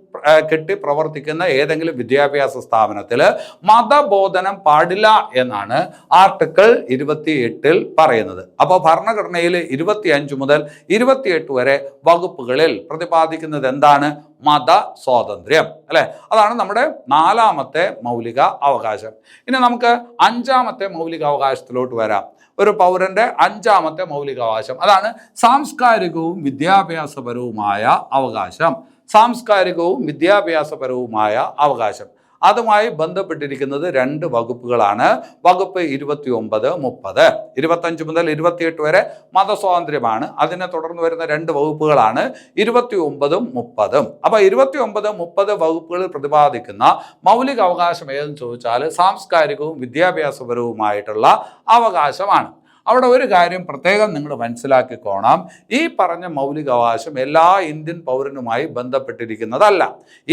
Speaker 1: കെട്ടി പ്രവർത്തിക്കുന്ന ഏതെങ്കിലും വിദ്യാഭ്യാസ സ്ഥാപനത്തിൽ മതബോധനം പാടില്ല എന്നാണ് ആർട്ടിക്കിൾ 28 പറയുന്നത്. അപ്പോൾ ഭരണഘടനയിൽ 25 മുതൽ 28 വരെ വകുപ്പുകളിൽ പ്രതിപാദിക്കുന്നത് എന്താണ്? മത സ്വാതന്ത്ര്യം, അല്ലെ. അതാണ് നമ്മുടെ 4ാമത്തെ മൗലിക അവകാശം. ഇനി നമുക്ക് 5ാമത്തെ മൗലിക അവകാശത്തിലോട്ട് വരാം. ഒരു പൗരന്റെ 5ാമത്തെ മൗലികാവകാശം അതാണ് സാംസ്കാരികവും വിദ്യാഭ്യാസപരവുമായ അവകാശം. സാംസ്കാരികവും വിദ്യാഭ്യാസപരവുമായ അവകാശം. അതുമായി ബന്ധപ്പെട്ടിരിക്കുന്നത് 2 വകുപ്പുകളാണ്. വകുപ്പ് 29, 30. 25 മുതൽ 28 വരെ മതസ്വാതന്ത്ര്യമാണ്. അതിനെ തുടർന്ന് വരുന്ന 2 വകുപ്പുകളാണ് 29ഉം 30ഉം. അപ്പൊ 29, 30 വകുപ്പുകളിൽ പ്രതിപാദിക്കുന്ന മൗലിക അവകാശം ഏതെന്ന് ചോദിച്ചാൽ സാംസ്കാരികവും വിദ്യാഭ്യാസപരവുമായിട്ടുള്ള അവകാശമാണ്. അവിടെ ഒരു കാര്യം പ്രത്യേകം നിങ്ങൾ മനസ്സിലാക്കിക്കോണം. ഈ പറഞ്ഞ മൗലികാവകാശം എല്ലാ ഇന്ത്യൻ പൗരനുമായി ബന്ധപ്പെട്ടിരിക്കുന്നതല്ല.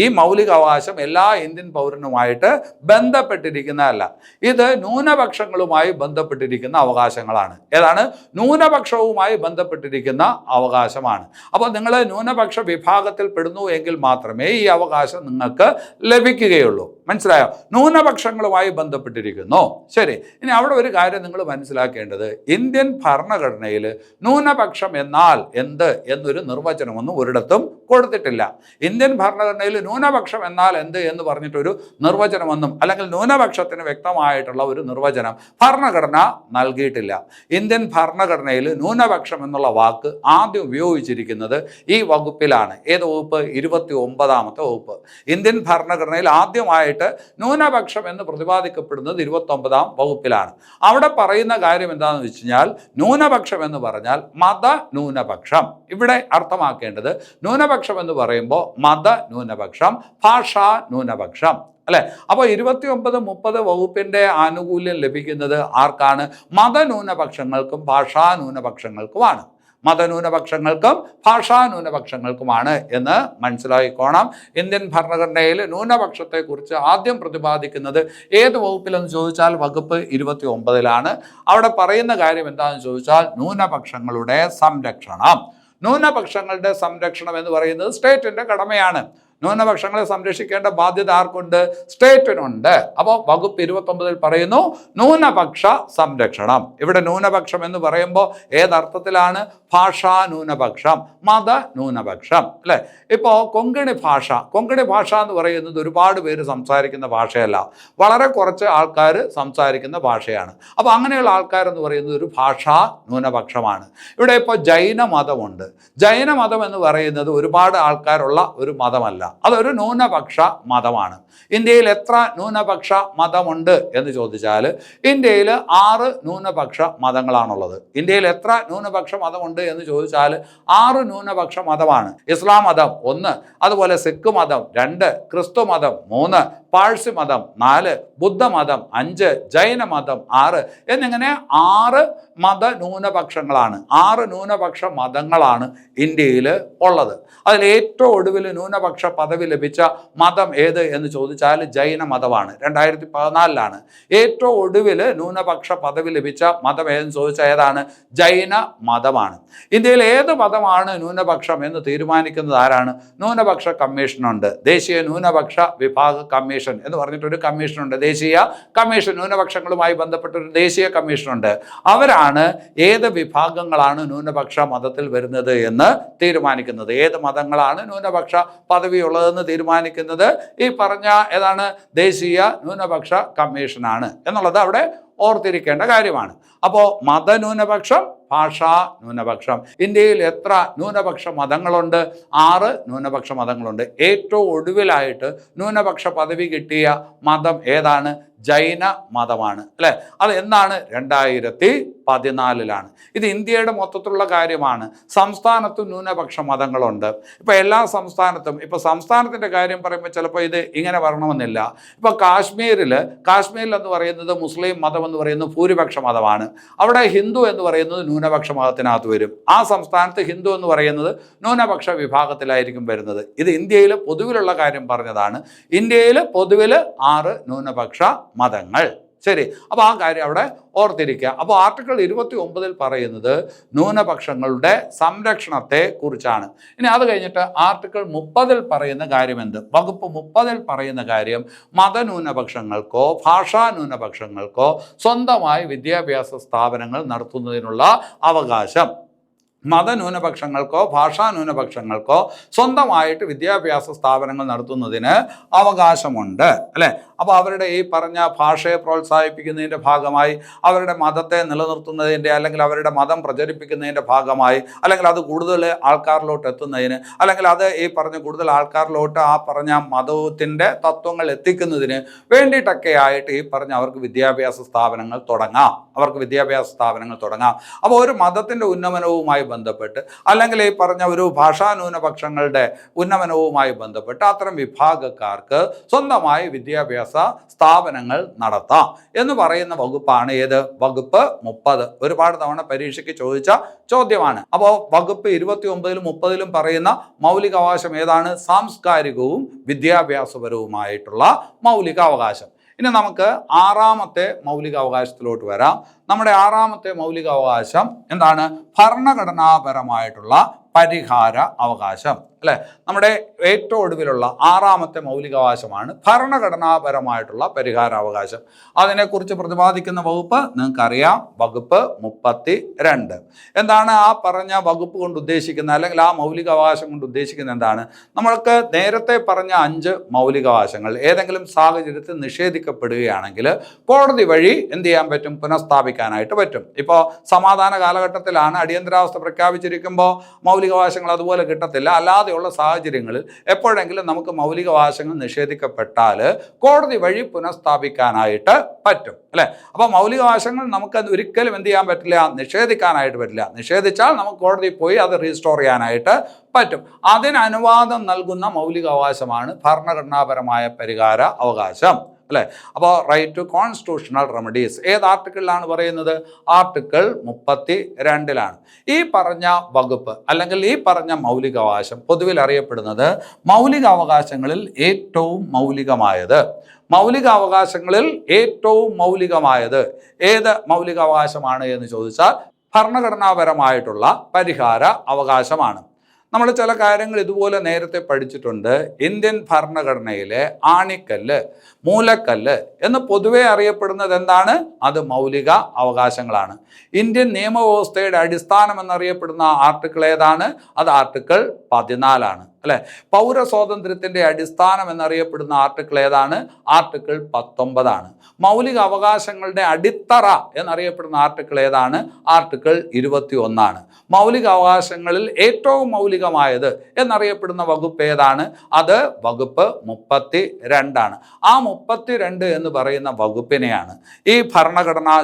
Speaker 1: ഈ മൗലികാവകാശം എല്ലാ ഇന്ത്യൻ പൗരനുമായിട്ട് ബന്ധപ്പെട്ടിരിക്കുന്നതല്ല. ഇത് ന്യൂനപക്ഷങ്ങളുമായി ബന്ധപ്പെട്ടിരിക്കുന്ന അവകാശങ്ങളാണ്. ഏതാണ്? ന്യൂനപക്ഷവുമായി ബന്ധപ്പെട്ടിരിക്കുന്ന അവകാശമാണ്. അപ്പോൾ നിങ്ങൾ ന്യൂനപക്ഷ വിഭാഗത്തിൽ പെടുന്നു എങ്കിൽ മാത്രമേ ഈ അവകാശം നിങ്ങൾക്ക് ലഭിക്കുകയുള്ളൂ. മനസ്സിലായോ? ന്യൂനപക്ഷങ്ങളുമായി ബന്ധപ്പെട്ടിരിക്കുന്നു. ശരി. ഇനി അവിടെ ഒരു കാര്യം നിങ്ങൾ മനസ്സിലാക്കേണ്ടത്, ഇന്ത്യൻ ഭരണഘടനയിൽ ന്യൂനപക്ഷം എന്നാൽ എന്ത് എന്നൊരു നിർവചനമൊന്നും ഒരിടത്തും കൊടുത്തിട്ടില്ല. ഇന്ത്യൻ ഭരണഘടനയിൽ ന്യൂനപക്ഷം എന്നാൽ എന്ത് എന്ന് പറഞ്ഞിട്ടൊരു നിർവചനമൊന്നും, അല്ലെങ്കിൽ ന്യൂനപക്ഷത്തിന് വ്യക്തമായിട്ടുള്ള ഒരു നിർവചനം ഭരണഘടന നൽകിയിട്ടില്ല. ഇന്ത്യൻ ഭരണഘടനയിൽ ന്യൂനപക്ഷം എന്നുള്ള വാക്ക് ആദ്യം ഉപയോഗിച്ചിരിക്കുന്നത് ഈ വകുപ്പിലാണ്. ഏത് വകുപ്പ്? 29ാമത്തെ വകുപ്പ്. ഇന്ത്യൻ ഭരണഘടനയിൽ ആദ്യമായിട്ട് ന്യൂനപക്ഷം എന്ന് പ്രതിപാദിക്കപ്പെടുന്നത് 29ാം വകുപ്പിലാണ്. അവിടെ പറയുന്ന കാര്യം എന്താണെന്ന് വെച്ച് കഴിഞ്ഞാൽ, ന്യൂനപക്ഷം എന്ന് പറഞ്ഞാൽ മത ന്യൂനപക്ഷം. ഇവിടെ അർത്ഥമാക്കേണ്ടത് ന്യൂനപക്ഷം എന്ന് പറയുമ്പോൾ മത ന്യൂനപക്ഷം, ഭാഷാ ന്യൂനപക്ഷം, അല്ലെ. അപ്പോൾ 29, 30 വകുപ്പിന്റെ ആനുകൂല്യം ലഭിക്കുന്നത് ആർക്കാണ്? മതന്യൂനപക്ഷങ്ങൾക്കും ഭാഷാ ന്യൂനപക്ഷങ്ങൾക്കുമാണ്. മതന്യൂനപക്ഷങ്ങൾക്കും ഭാഷാ ന്യൂനപക്ഷങ്ങൾക്കുമാണ് എന്ന് മനസ്സിലാക്കിക്കോണം. ഇന്ത്യൻ ഭരണഘടനയിൽ ന്യൂനപക്ഷത്തെക്കുറിച്ച് ആദ്യം പ്രതിപാദിക്കുന്നത് ഏത് വകുപ്പിലെന്ന് ചോദിച്ചാൽ വകുപ്പ് 29ലാണ്. അവിടെ പറയുന്ന കാര്യം എന്താണെന്ന് ചോദിച്ചാൽ ന്യൂനപക്ഷങ്ങളുടെ സംരക്ഷണം. ന്യൂനപക്ഷങ്ങളുടെ സംരക്ഷണം എന്ന് പറയുന്നത് സ്റ്റേറ്റിന്റെ കടമയാണ്. ന്യൂനപക്ഷങ്ങളെ സംരക്ഷിക്കേണ്ട ബാധ്യത ആർക്കുണ്ട്? സ്റ്റേറ്റിനുണ്ട്. അപ്പോൾ വകുപ്പ് 29 പറയുന്നു ന്യൂനപക്ഷ സംരക്ഷണം. ഇവിടെ ന്യൂനപക്ഷം എന്ന് പറയുമ്പോൾ ഏതർത്ഥത്തിലാണ്? ഭാഷാ ന്യൂനപക്ഷം, മത ന്യൂനപക്ഷം, അല്ലെ. ഇപ്പോൾ കൊങ്കണി ഭാഷ എന്ന് പറയുന്നത് ഒരുപാട് പേര് സംസാരിക്കുന്ന ഭാഷയല്ല, വളരെ കുറച്ച് ആൾക്കാർ സംസാരിക്കുന്ന ഭാഷയാണ്. അപ്പോൾ അങ്ങനെയുള്ള ആൾക്കാരെന്ന് പറയുന്നത് ഒരു ഭാഷാ ന്യൂനപക്ഷമാണ്. ഇവിടെ ഇപ്പോൾ ജൈന മതമുണ്ട്. ജൈന മതം എന്ന് പറയുന്നത് ഒരുപാട് ആൾക്കാരുള്ള ഒരു മതമല്ല, അതൊരു ന്യൂനപക്ഷ മതമാണ്. ഇന്ത്യയിൽ എത്ര ന്യൂനപക്ഷ മതമുണ്ട് എന്ന് ചോദിച്ചാൽ ഇന്ത്യയിൽ 6 ന്യൂനപക്ഷ മതങ്ങളാണുള്ളത്. ഇന്ത്യയിൽ എത്ര ന്യൂനപക്ഷ മതമുണ്ട് എന്ന് ചോദിച്ചാൽ 6 ന്യൂനപക്ഷ മതമാണ്. ഇസ്ലാം മതം 1, അതുപോലെ സിഖ് മതം 2, ക്രിസ്തു മതം 3, പാഴ്സി മതം 4, ബുദ്ധമതം 5, ജൈന മതം 6 എന്നിങ്ങനെ 6 മതന്യൂനപക്ഷങ്ങളാണ്. 6 ന്യൂനപക്ഷ മതങ്ങളാണ് ഇന്ത്യയിൽ ഉള്ളത്. അതിൽ ഏറ്റവും ഒടുവിൽ ന്യൂനപക്ഷ പദവി ലഭിച്ച മതം ഏത് എന്ന് ചോദിച്ചാൽ ജൈന മതമാണ്. 2014ലാണ് ഏറ്റവും ഒടുവിൽ ന്യൂനപക്ഷ പദവി ലഭിച്ച മതം ഏതെന്ന് ചോദിച്ചാൽ ഏതാണ്? ജൈന മതമാണ്. ഇന്ത്യയിൽ ഏത് മതമാണ് ന്യൂനപക്ഷം എന്ന് തീരുമാനിക്കുന്നത് ആരാണ്? ന്യൂനപക്ഷ കമ്മീഷനുണ്ട്. ദേശീയ ന്യൂനപക്ഷ വിഭാഗ കമ്മീഷൻ എന്ന് പറഞ്ഞിട്ടൊരു കമ്മീഷനുണ്ട്. ദേശീയ കമ്മീഷൻ, ന്യൂനപക്ഷങ്ങളുമായി ബന്ധപ്പെട്ടൊരു ദേശീയ കമ്മീഷനുണ്ട്. അവരാണ് ഏത് വിഭാഗങ്ങളാണ് ന്യൂനപക്ഷ മതത്തിൽ വരുന്നത് എന്ന് തീരുമാനിക്കുന്നത്. ഏത് മതങ്ങളാണ് ന്യൂനപക്ഷ പദവിയുള്ളതെന്ന് തീരുമാനിക്കുന്നത് ഈ പറഞ്ഞ ഏതാണ്? ദേശീയ ന്യൂനപക്ഷ കമ്മീഷനാണ് എന്നുള്ളത് അവിടെ ഓർത്തിരിക്കേണ്ട കാര്യമാണ്. അപ്പോൾ മതന്യൂനപക്ഷം, ഭാഷാ ന്യൂനപക്ഷം. ഇന്ത്യയിൽ എത്ര ന്യൂനപക്ഷ മതങ്ങളുണ്ട്? 6 ന്യൂനപക്ഷ മതങ്ങളുണ്ട്. ഏറ്റവും ഒടുവിലായിട്ട് ന്യൂനപക്ഷ പദവി കിട്ടിയ മതം ഏതാണ്? ജൈന മതമാണ്, അല്ലെ? അത് എന്നാണ്? 2014 ഇത് ഇന്ത്യയുടെ മൊത്തത്തിലുള്ള കാര്യമാണ്. സംസ്ഥാനത്തും ന്യൂനപക്ഷ മതങ്ങളുണ്ട്. ഇപ്പൊ എല്ലാ സംസ്ഥാനത്തും, ഇപ്പൊ സംസ്ഥാനത്തിന്റെ കാര്യം പറയുമ്പോൾ ചിലപ്പോൾ ഇത് ഇങ്ങനെ വരണമെന്നില്ല. ഇപ്പൊ കാശ്മീരിൽ എന്ന് പറയുന്നത് മുസ്ലിം മതം എന്ന് പറയുന്നത് ഭൂരിപക്ഷ മതമാണ്. അവിടെ ഹിന്ദു എന്ന് പറയുന്നത് ന്യൂനപക്ഷ മതത്തിനകത്ത് വരും. ആ സംസ്ഥാനത്ത് ഹിന്ദു എന്ന് പറയുന്നത് ന്യൂനപക്ഷ വിഭാഗത്തിലായിരിക്കും വരുന്നത്. ഇത് ഇന്ത്യയിൽ പൊതുവിലുള്ള കാര്യം പറഞ്ഞതാണ്. ഇന്ത്യയിൽ പൊതുവിൽ 6 ന്യൂനപക്ഷ മതങ്ങൾ. ശരി, അപ്പോൾ ആ കാര്യം അവിടെ ഓർത്തിരിക്കുക. അപ്പോൾ ആർട്ടിക്കിൾ 29 പറയുന്നത് ന്യൂനപക്ഷങ്ങളുടെ സംരക്ഷണത്തെ കുറിച്ചാണ്. ഇനി അത് കഴിഞ്ഞിട്ട് ആർട്ടിക്കിൾ 30 പറയുന്ന കാര്യം എന്ത്? വകുപ്പ് 30 പറയുന്ന കാര്യം മതന്യൂനപക്ഷങ്ങൾക്കോ ഭാഷാ ന്യൂനപക്ഷങ്ങൾക്കോ സ്വന്തമായി വിദ്യാഭ്യാസ സ്ഥാപനങ്ങൾ നടത്തുന്നതിനുള്ള അവകാശം. മതന്യൂനപക്ഷങ്ങൾക്കോ ഭാഷാ ന്യൂനപക്ഷങ്ങൾക്കോ സ്വന്തമായിട്ട് വിദ്യാഭ്യാസ സ്ഥാപനങ്ങൾ നടത്തുന്നതിന് അവകാശമുണ്ട്, അല്ലേ? അപ്പോൾ അവരുടെ ഈ പറഞ്ഞ ഭാഷയെ പ്രോത്സാഹിപ്പിക്കുന്നതിൻ്റെ ഭാഗമായി, അവരുടെ മതത്തെ നിലനിർത്തുന്നതിൻ്റെ, അല്ലെങ്കിൽ അവരുടെ മതം പ്രചരിപ്പിക്കുന്നതിൻ്റെ ഭാഗമായി, അല്ലെങ്കിൽ അത് കൂടുതൽ ആൾക്കാരിലോട്ട് എത്തുന്നതിന്, അല്ലെങ്കിൽ അത് ഈ പറഞ്ഞ കൂടുതൽ ആൾക്കാരിലോട്ട് ആ പറഞ്ഞ മതത്തിൻ്റെ തത്വങ്ങൾ എത്തിക്കുന്നതിന് വേണ്ടിയിട്ടൊക്കെ ആയിട്ട് ഈ പറഞ്ഞ അവർക്ക് വിദ്യാഭ്യാസ സ്ഥാപനങ്ങൾ തുടങ്ങാം. അപ്പോൾ ഒരു മതത്തിൻ്റെ ഉന്നമനവുമായി ബന്ധപ്പെട്ട്, അല്ലെങ്കിൽ ഈ പറഞ്ഞ ഒരു ഭാഷാ ന്യൂനപക്ഷങ്ങളുടെ ഉന്നമനവുമായി ബന്ധപ്പെട്ട് അത്തരം വിഭാഗക്കാർക്ക് സ്വന്തമായി വിദ്യാഭ്യാസ സ്ഥാപനങ്ങൾ നടത്താം എന്ന് പറയുന്ന വകുപ്പാണ് ഏത്? വകുപ്പ് 30. ഒരുപാട് തവണ പരീക്ഷയ്ക്ക് ചോദിച്ച ചോദ്യമാണ്. അപ്പോൾ വകുപ്പ് 29-ലും 30-ലും പറയുന്ന മൗലികാവകാശം ഏതാണ്? സാംസ്കാരികവും വിദ്യാഭ്യാസപരവുമായിട്ടുള്ള മൗലികാവകാശം. ഇനി നമുക്ക് 6ാമത്തെ മൗലികാവകാശത്തിലോട്ട് വരാം. നമ്മുടെ 6ാമത്തെ മൗലികാവകാശം എന്താണ്? ഭരണഘടനാപരമായിട്ടുള്ള പരിഹാര അവകാശം, അല്ലെ? നമ്മുടെ ഏറ്റവും ഒടുവിലുള്ള 6ാമത്തെ മൗലികാവകാശമാണ് ഭരണഘടനാപരമായിട്ടുള്ള പരിഹാരാവകാശം. അതിനെക്കുറിച്ച് പ്രതിപാദിക്കുന്ന വകുപ്പ് നിങ്ങൾക്കറിയാം, വകുപ്പ് 32. എന്താണ് ആ പറഞ്ഞ വകുപ്പ് കൊണ്ട് ഉദ്ദേശിക്കുന്നത്, അല്ലെങ്കിൽ ആ മൗലികാവകാശം കൊണ്ട് ഉദ്ദേശിക്കുന്നത് എന്താണ്? നമ്മൾക്ക് നേരത്തെ പറഞ്ഞ 5 മൗലികാവകാശങ്ങൾ ഏതെങ്കിലും സാഹചര്യത്തിൽ നിഷേധിക്കപ്പെടുകയാണെങ്കിൽ കോടതി വഴി എന്ത് ചെയ്യാൻ പറ്റും? പുനഃസ്ഥാപിക്കാനായിട്ട് പറ്റും. ഇപ്പോൾ സമാധാന കാലഘട്ടത്തിലാണ്, അടിയന്തരാവസ്ഥ പ്രഖ്യാപിച്ചിരിക്കുമ്പോൾ മൗലികാവകാശങ്ങൾ അതുപോലെ കിട്ടത്തില്ല. അല്ലാതെയുള്ള സാഹചര്യങ്ങളിൽ എപ്പോഴെങ്കിലും നമുക്ക് മൗലികാവകാശങ്ങൾ നിഷേധിക്കപ്പെട്ടാൽ കോടതി വഴി പുനഃസ്ഥാപിക്കാനായിട്ട് പറ്റും, അല്ലെ? അപ്പോൾ മൗലികാവകാശങ്ങൾ നമുക്ക് ഒരിക്കലും എന്ത് ചെയ്യാൻ പറ്റില്ല? നിഷേധിക്കാനായിട്ട് പറ്റില്ല. നിഷേധിച്ചാൽ നമുക്ക് കോടതിയിൽ പോയി അത് റീസ്റ്റോർ ചെയ്യാനായിട്ട് പറ്റും. അതിന് അനുവാദം നൽകുന്ന മൗലികാവകാശമാണ് ഭരണഘടനാപരമായ പരിഹാര അവകാശം, അല്ലെ? അപ്പോൾ റൈറ്റ് ടു കോൺസ്റ്റിറ്റ്യൂഷണൽ റെമഡീസ് ഏത് ആർട്ടിക്കിളിലാണ് പറയുന്നത്? ആർട്ടിക്കിൾ 32-ലാണ്. ഈ പറഞ്ഞ വകുപ്പ് അല്ലെങ്കിൽ ഈ പറഞ്ഞ മൗലികാവകാശം പൊതുവിൽ അറിയപ്പെടുന്നത് മൗലികാവകാശങ്ങളിൽ ഏറ്റവും മൗലികമായത്. ഏത് മൗലികാവകാശമാണ് എന്ന് ചോദിച്ചാൽ ഭരണഘടനാപരമായിട്ടുള്ള പരിഹാര അവകാശമാണ്. നമ്മൾ ചില കാര്യങ്ങൾ ഇതുപോലെ നേരത്തെ പഠിച്ചിട്ടുണ്ട്. ഇന്ത്യൻ ഭരണഘടനയിലെ ആണിക്കല്ല്, മൂലക്കല്ല് എന്ന് പൊതുവെ അറിയപ്പെടുന്നത് എന്താണ്? അത് മൗലിക അവകാശങ്ങളാണ്. ഇന്ത്യൻ നിയമവ്യവസ്ഥയുടെ അടിസ്ഥാനം എന്നറിയപ്പെടുന്ന ആർട്ടിക്കിൾ ഏതാണ്? അത് ആർട്ടിക്കിൾ 14-ആണ്, അല്ലെ? പൗരസ്വാതന്ത്ര്യത്തിൻ്റെ അടിസ്ഥാനം എന്നറിയപ്പെടുന്ന ആർട്ടിക്കിൾ ഏതാണ്? ആർട്ടിക്കിൾ 19-ആണ്. മൗലിക അവകാശങ്ങളുടെ അടിത്തറ എന്നറിയപ്പെടുന്ന ആർട്ടിക്കിൾ ഏതാണ്? ആർട്ടിക്കിൾ 21-ആണ്. മൗലിക അവകാശങ്ങളിൽ ഏറ്റവും മൗലികമായത് എന്നറിയപ്പെടുന്ന വകുപ്പ് ഏതാണ്? അത് വകുപ്പ് 32-ആണ്. ആ 32 എന്ന് പറയുന്ന വകുപ്പിനെയാണ് ഈ ഭരണഘടനാ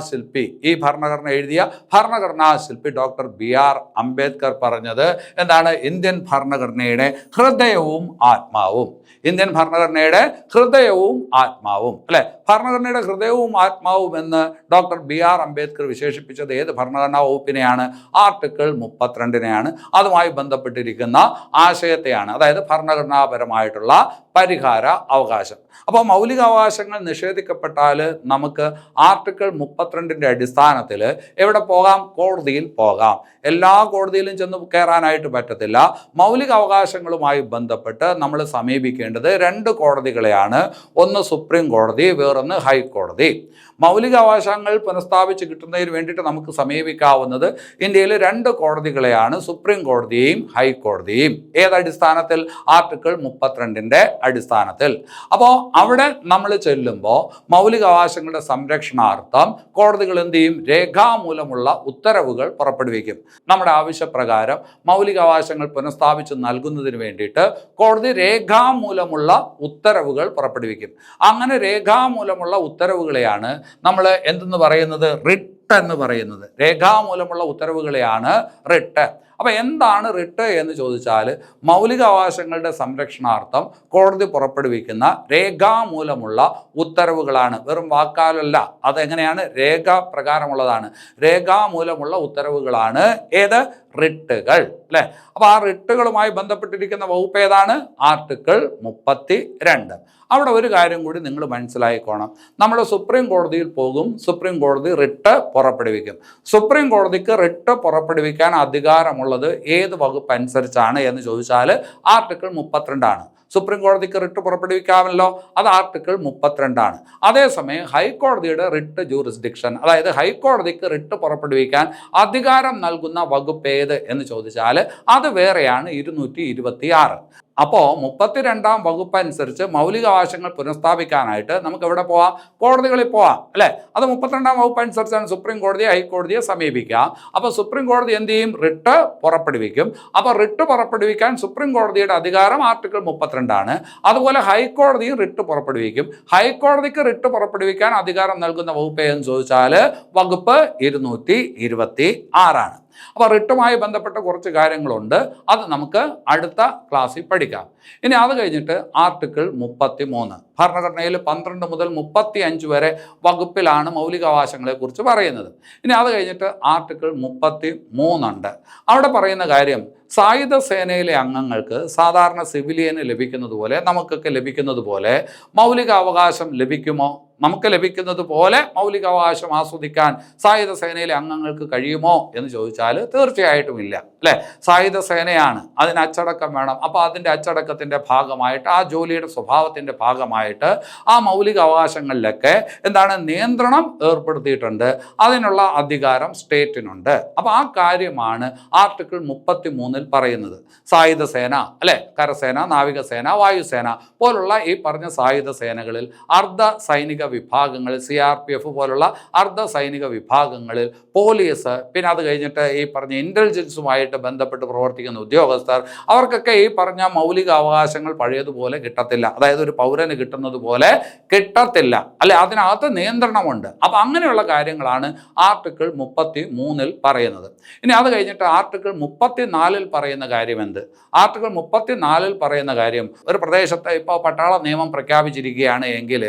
Speaker 1: എഴുതിയ ഭരണഘടനാ ശില്പി ഡോക്ടർ BR അംബേദ്കർ പറഞ്ഞത് എന്താണ്? ഇന്ത്യൻ ഭരണഘടനയുടെ ഹൃദയവും ആത്മാവും. ഇന്ത്യൻ ഭരണഘടനയുടെ ഹൃദയവും ആത്മാവും, അല്ലെ? ഭരണഘടനയുടെ ഹൃദയവും ആത്മാവും എന്ന് ഡോക്ടർ BR അംബേദ്കർ വിശേഷിപ്പിച്ചത് ഏത് ഭരണഘടനാ വകുപ്പിനെയാണ്? ആർട്ടിക്കിൾ 32-നെയാണ്. അതുമായി ബന്ധപ്പെട്ടിരിക്കുന്ന ആശയത്തെയാണ്, അതായത് ഭരണഘടനാപരമായിട്ടുള്ള പരിഹാര അവകാശം. അപ്പോൾ മൗലിക അവകാശങ്ങൾ നിഷേധിക്കപ്പെട്ടാൽ നമുക്ക് ആർട്ടിക്കിൾ 32-ന്റെ അടിസ്ഥാനത്തിൽ എവിടെ പോകാം? കോടതിയിൽ പോകാം. എല്ലാ കോടതിയിലും ചെന്ന് കയറാനായിട്ട് പറ്റത്തില്ല. മൗലിക അവകാശങ്ങളുമായി അവകാശങ്ങളുമായി ബന്ധപ്പെട്ട് നമ്മൾ സമീപിക്കേണ്ടത് രണ്ട് കോടതികളെയാണ്. ഒന്ന് സുപ്രീം കോടതി, വേറൊന്ന് ഹൈക്കോടതി. മൗലികാവകാശങ്ങൾ പുനഃസ്ഥാപിച്ച് കിട്ടുന്നതിന് വേണ്ടിയിട്ട് നമുക്ക് സമീപിക്കാവുന്നത് ഇന്ത്യയിൽ രണ്ട് കോടതികളെയാണ്, സുപ്രീം കോടതിയെയും ഹൈക്കോടതിയെയും. ഏതടിസ്ഥാനത്തിൽ? ആർട്ടിക്കിൾ 32 അടിസ്ഥാനത്തിൽ. അപ്പോൾ അവിടെ നമ്മൾ ചെല്ലുമ്പോൾ മൗലികാവകാശങ്ങളുടെ സംരക്ഷണാർത്ഥം കോടതികൾ എന്ത് ചെയ്യും? രേഖാമൂലമുള്ള ഉത്തരവുകൾ പുറപ്പെടുവിക്കും. നമ്മുടെ ആവശ്യപ്രകാരം മൗലികാവകാശങ്ങൾ പുനഃസ്ഥാപിച്ച് നൽകുന്നതിന് വേണ്ടിയിട്ട് കോടതി രേഖാമൂലമുള്ള ഉത്തരവുകൾ പുറപ്പെടുവിക്കും. അങ്ങനെ രേഖാമൂലമുള്ള ഉത്തരവുകളെയാണ് നമ്മൾ എന്തെന്ന് പറയുന്നത്? റിട്ട് എന്ന് പറയുന്നത്. രേഖാമൂലമുള്ള ഉത്തരവുകളെയാണ് റിട്ട്. അപ്പോൾ എന്താണ് റിട്ട് എന്ന് ചോദിച്ചാൽ, മൗലികാവകാശങ്ങളുടെ സംരക്ഷണാർത്ഥം കോടതി പുറപ്പെടുവിക്കുന്ന രേഖാമൂലമുള്ള ഉത്തരവുകളാണ്. വെറും വാക്കാലല്ല, അതെങ്ങനെയാണ്? രേഖാപ്രകാരമുള്ളതാണ്. രേഖാമൂലമുള്ള ഉത്തരവുകളാണ് ഏത്? റിട്ടുകൾ, അല്ലേ? അപ്പോൾ ആ റിട്ടുകളുമായി ബന്ധപ്പെട്ടിരിക്കുന്ന വകുപ്പ് ഏതാണ്? ആർട്ടിക്കിൾ 32. അവിടെ ഒരു കാര്യം കൂടി നിങ്ങൾ മനസ്സിലായിക്കോണം. നമ്മൾ സുപ്രീം കോടതിയിൽ പോകും, സുപ്രീം കോടതി റിട്ട് പുറപ്പെടുവിക്കും. സുപ്രീം കോടതിക്ക് റിട്ട് പുറപ്പെടുവിക്കാൻ അധികാരമുള്ളത് ഏത് വകുപ്പ് അനുസരിച്ചാണ് എന്ന് ചോദിച്ചാൽ ആർട്ടിക്കിൾ 32 ആണ്. സുപ്രീം കോടതിക്ക് റിട്ട് പുറപ്പെടുവിക്കാമല്ലോ, അത് ആർട്ടിക്കിൾ 32 ആണ്. അതേസമയം ഹൈക്കോടതിയുടെ റിട്ട് ജൂറിസ്ഡിക്ഷൻ, അതായത് ഹൈക്കോടതിക്ക് റിട്ട് പുറപ്പെടുവിക്കാൻ അധികാരം നൽകുന്ന വകുപ്പ് ഏത് എന്ന് ചോദിച്ചാൽ അത് വേറെയാണ്, 226. അപ്പോൾ 32-ാം വകുപ്പ് അനുസരിച്ച് മൗലികാവകാശങ്ങൾ പുനഃസ്ഥാപിക്കാനായിട്ട് നമുക്ക് എവിടെ പോവാം? കോടതികളിൽ പോവാം, അല്ലേ? അത് 32-ാം വകുപ്പ് അനുസരിച്ചാണ് സുപ്രീം കോടതിയെ ഹൈക്കോടതിയെ സമീപിക്കുക. അപ്പോൾ സുപ്രീം കോടതി എന്ത് ചെയ്യും? റിട്ട് പുറപ്പെടുവിക്കും. അപ്പോൾ റിട്ട് പുറപ്പെടുവിക്കാൻ സുപ്രീം കോടതിയുടെ അധികാരം ആർട്ടിക്കിൾ 32 ആണ്. അതുപോലെ ഹൈക്കോടതിയും റിട്ട് പുറപ്പെടുവിക്കും. ഹൈക്കോടതിക്ക് റിട്ട് പുറപ്പെടുവിക്കാൻ അധികാരം നൽകുന്ന വകുപ്പ് എന്ന് ചോദിച്ചാൽ വകുപ്പ് 226 ആണ്. അപ്പോൾ റിട്ടുമായി ബന്ധപ്പെട്ട കുറച്ച് കാര്യങ്ങളുണ്ട്, അത് നമുക്ക് അടുത്ത ക്ലാസ്സിൽ പഠിക്കാം. ഇനി അത് കഴിഞ്ഞിട്ട് ആർട്ടിക്കിൾ 33, ഭരണഘടനയിൽ 12 മുതൽ 35 വരെ വകുപ്പിലാണ് മൗലികാവകാശങ്ങളെ കുറിച്ച് പറയുന്നത്. ഇനി അത് കഴിഞ്ഞിട്ട് ആർട്ടിക്കിൾ 33 ഉണ്ട്. അവിടെ പറയുന്ന കാര്യം, സായുധ സേനയിലെ അംഗങ്ങൾക്ക് സാധാരണ സിവിലിയന് ലഭിക്കുന്നത് പോലെ, നമുക്കൊക്കെ ലഭിക്കുന്നത് പോലെ മൗലികാവകാശം ലഭിക്കുമോ? നമുക്ക് ലഭിക്കുന്നത് പോലെ മൗലികാവകാശം ആസ്വദിക്കാൻ സായുധ സേനയിലെ അംഗങ്ങൾക്ക് കഴിയുമോ എന്ന് ചോദിച്ചാൽ തീർച്ചയായിട്ടും ഇല്ല, അല്ലേ? സായുധ സേനയാണ്, അതിന് അച്ചടക്കം വേണം. അപ്പോൾ അതിൻ്റെ അച്ചടക്കത്തിൻ്റെ ഭാഗമായിട്ട്, ആ ജോലിയുടെ സ്വഭാവത്തിൻ്റെ ഭാഗമായിട്ട് ആ മൗലിക അവകാശങ്ങളിലൊക്കെ എന്താണ്? നിയന്ത്രണം ഏർപ്പെടുത്തിയിട്ടുണ്ട്. അതിനുള്ള അധികാരം സ്റ്റേറ്റിനുണ്ട്. അപ്പോൾ ആ കാര്യമാണ് ആർട്ടിക്കിൾ 33-ൽ പറയുന്നത്. സായുധ സേന, അല്ലേ? കരസേന, നാവികസേന, വായുസേന പോലുള്ള ഈ പറഞ്ഞ സായുധ സേനകളിൽ അർദ്ധ സൈനിക വിഭാഗങ്ങളിൽ, CRPF പോലുള്ള അർദ്ധ സൈനിക വിഭാഗങ്ങളിൽ പോലീസ്, പിന്നെ അത് കഴിഞ്ഞിട്ട് ഈ പറഞ്ഞ ഇൻ്റലിജൻസുമായിട്ട് ബന്ധപ്പെട്ട് പ്രവർത്തിക്കുന്ന ഉദ്യോഗസ്ഥർ, അവർക്കൊക്കെ ഈ പറഞ്ഞ മൗലിക അവകാശങ്ങൾ പഴയതുപോലെ കിട്ടത്തില്ല. അതായത് ഒരു പൗരന് കിട്ടുന്നത് പോലെ കിട്ടത്തില്ല, അല്ലെ? അതിനകത്ത് നിയന്ത്രണമുണ്ട്. അപ്പം അങ്ങനെയുള്ള കാര്യങ്ങളാണ് ആർട്ടിക്കിൾ 33-ൽ പറയുന്നത്. ഇനി അത് കഴിഞ്ഞിട്ട് ആർട്ടിക്കിൾ 34-ൽ പറയുന്ന കാര്യം എന്ത്? ആർട്ടിക്കിൾ 34-ൽ പറയുന്ന കാര്യം, ഒരു പ്രദേശത്ത് ഇപ്പോൾ പട്ടാള നിയമം പ്രഖ്യാപിച്ചിരിക്കുകയാണ് എങ്കിൽ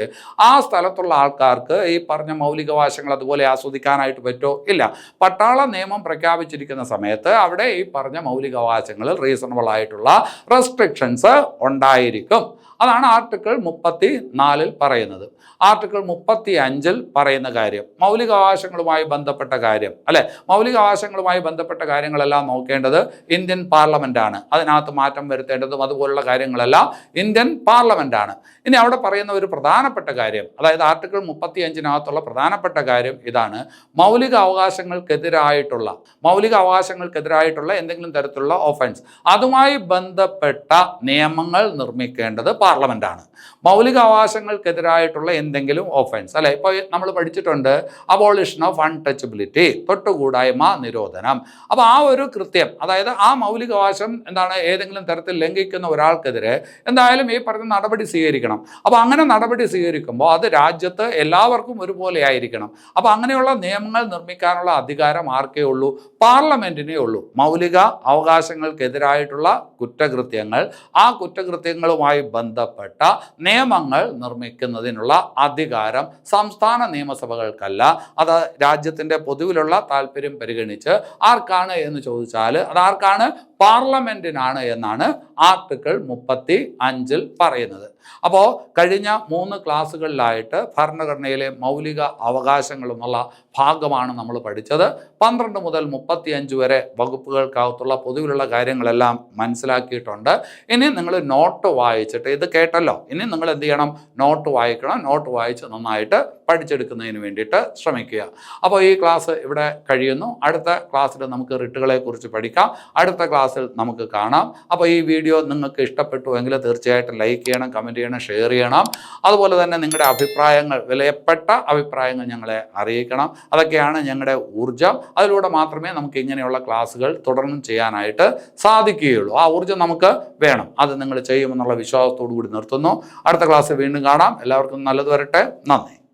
Speaker 1: ആ സ്ഥലത്തുള്ള ആൾക്കാർക്ക് ഈ പറഞ്ഞ മൗലികാവകാശങ്ങൾ അതുപോലെ ആസ്വദിക്കാനായിട്ട് പറ്റുമോ? ഇല്ല. പട്ടാള നിയമം പ്രഖ്യാപിച്ചിരിക്കുന്ന സമയത്ത് അവിടെ ഈ പറഞ്ഞ മൗലികാവകാശങ്ങളിൽ റീസണബിൾ ആയിട്ടുള്ള റെസ്ട്രിക്ഷൻസ് ഉണ്ടായിരിക്കും. അതാണ് ആർട്ടിക്കിൾ 34-ൽ പറയുന്നത്. ആർട്ടിക്കിൾ 35-ൽ പറയുന്ന കാര്യം മൗലികാവകാശങ്ങളുമായി ബന്ധപ്പെട്ട കാര്യം, അല്ലെ? മൗലികാവകാശങ്ങളുമായി ബന്ധപ്പെട്ട കാര്യങ്ങളെല്ലാം നോക്കേണ്ടത് ഇന്ത്യൻ പാർലമെൻറ്റാണ്. അതിനകത്ത് മാറ്റം വരുത്തേണ്ടതും അതുപോലുള്ള കാര്യങ്ങളെല്ലാം ഇന്ത്യൻ പാർലമെൻറ്റാണ്. ഇനി അവിടെ പറയുന്ന ഒരു പ്രധാനപ്പെട്ട കാര്യം, അതായത് ആർട്ടിക്കിൾ 35-നകത്തുള്ള പ്രധാനപ്പെട്ട കാര്യം ഇതാണ്: മൗലിക അവകാശങ്ങൾക്കെതിരായിട്ടുള്ള എന്തെങ്കിലും തരത്തിലുള്ള ഓഫൻസ്, അതുമായി ബന്ധപ്പെട്ട നിയമങ്ങൾ നിർമ്മിക്കേണ്ടത് പാർലമെൻറ്റാണ്. മൗലിക അവകാശങ്ങൾക്കെതിരായിട്ടുള്ള എന്തെങ്കിലും ഓഫൻസ്, അല്ലെ? ഇപ്പോൾ നമ്മൾ പഠിച്ചിട്ടുണ്ട് അബോളിഷൻ ഓഫ് അൺടച്ചബിലിറ്റി, തൊട്ടുകൂടായ്മ നിരോധനം. അപ്പോൾ ആ ഒരു കൃത്യം, അതായത് ആ മൗലികാവകാശം എന്താണ്, ഏതെങ്കിലും തരത്തിൽ ലംഘിക്കുന്ന ഒരാൾക്കെതിരെ എന്തായാലും ഈ പറഞ്ഞ നടപടി സ്വീകരിക്കണം. അപ്പോൾ അങ്ങനെ നടപടി സ്വീകരിക്കുമ്പോൾ അത് രാജ്യത്ത് എല്ലാവർക്കും ഒരുപോലെ ആയിരിക്കണം. അപ്പോൾ അങ്ങനെയുള്ള നിയമങ്ങൾ നിർമ്മിക്കാനുള്ള അധികാരം ആർക്കേ ഉള്ളൂ? പാർലമെൻറ്റിനേ ഉള്ളൂ. മൗലിക അവകാശങ്ങൾക്കെതിരായിട്ടുള്ള കുറ്റകൃത്യങ്ങൾ, ആ കുറ്റകൃത്യങ്ങളുമായി ബന്ധപ്പെട്ട നിയമങ്ങൾ നിർമ്മിക്കുന്നതിനുള്ള അധികാരം സംസ്ഥാന നിയമസഭകൾക്കല്ല. അത് രാജ്യത്തിൻ്റെ പൊതുവിലുള്ള താല്പര്യം പരിഗണിച്ച് ആർക്കാണ് എന്ന് ചോദിച്ചാൽ അത് ആർക്കാണ്? പാർലമെന്റിനാണ് എന്നാണ് ആർട്ടിക്കിൾ 35 പറയുന്നത്. അപ്പോൾ കഴിഞ്ഞ 3 ക്ലാസ്സുകളിലായിട്ട് ഭരണഘടനയിലെ മൗലിക അവകാശങ്ങൾ എന്നുള്ള ഭാഗമാണ് നമ്മൾ പഠിച്ചത്. 12 മുതൽ 35 വരെ വകുപ്പുകൾക്കകത്തുള്ള പൊതുവിലുള്ള കാര്യങ്ങളെല്ലാം മനസ്സിലാക്കിയിട്ടുണ്ട്. ഇനി നിങ്ങൾ നോട്ട് വായിച്ചിട്ട്, ഇത് കേട്ടല്ലോ, ഇനി നിങ്ങൾ എന്ത് ചെയ്യണം? നോട്ട് വായിക്കണം. നോട്ട് വായിച്ച് നന്നായിട്ട് പഠിച്ചെടുക്കുന്നതിന് വേണ്ടിയിട്ട് ശ്രമിക്കുക. അപ്പോൾ ഈ ക്ലാസ് ഇവിടെ കഴിയുന്നു. അടുത്ത ക്ലാസ്സിൽ നമുക്ക് റിട്ടുകളെ കുറിച്ച് പഠിക്കാം. അടുത്ത ക്ലാസ്സിൽ നമുക്ക് കാണാം. അപ്പോൾ ഈ വീഡിയോ നിങ്ങൾക്ക് ഇഷ്ടപ്പെട്ടുവെങ്കിൽ തീർച്ചയായിട്ടും ലൈക്ക് ചെയ്യണം, കമൻറ്റ് ചെയ്യണം, ഷെയർ ചെയ്യണം. അതുപോലെ തന്നെ നിങ്ങളുടെ അഭിപ്രായങ്ങൾ, വിലപ്പെട്ട അഭിപ്രായങ്ങൾ ഞങ്ങളെ അറിയിക്കണം. അതൊക്കെയാണ് ഞങ്ങളുടെ ഊർജ്ജം. അതിലൂടെ മാത്രമേ നമുക്ക് ഇങ്ങനെയുള്ള ക്ലാസ്സുകൾ തുടർന്നും ചെയ്യാനായിട്ട് സാധിക്കുകയുള്ളൂ. ആ ഊർജ്ജം നമുക്ക് വേണം. അത് നിങ്ങൾ ചെയ്യുമെന്നുള്ള വിശ്വാസത്തോടു കൂടി നിർത്തുന്നു. അടുത്ത ക്ലാസ്സിൽ വീണ്ടും കാണാം. എല്ലാവർക്കും നല്ലത് വരട്ടെ. നന്ദി.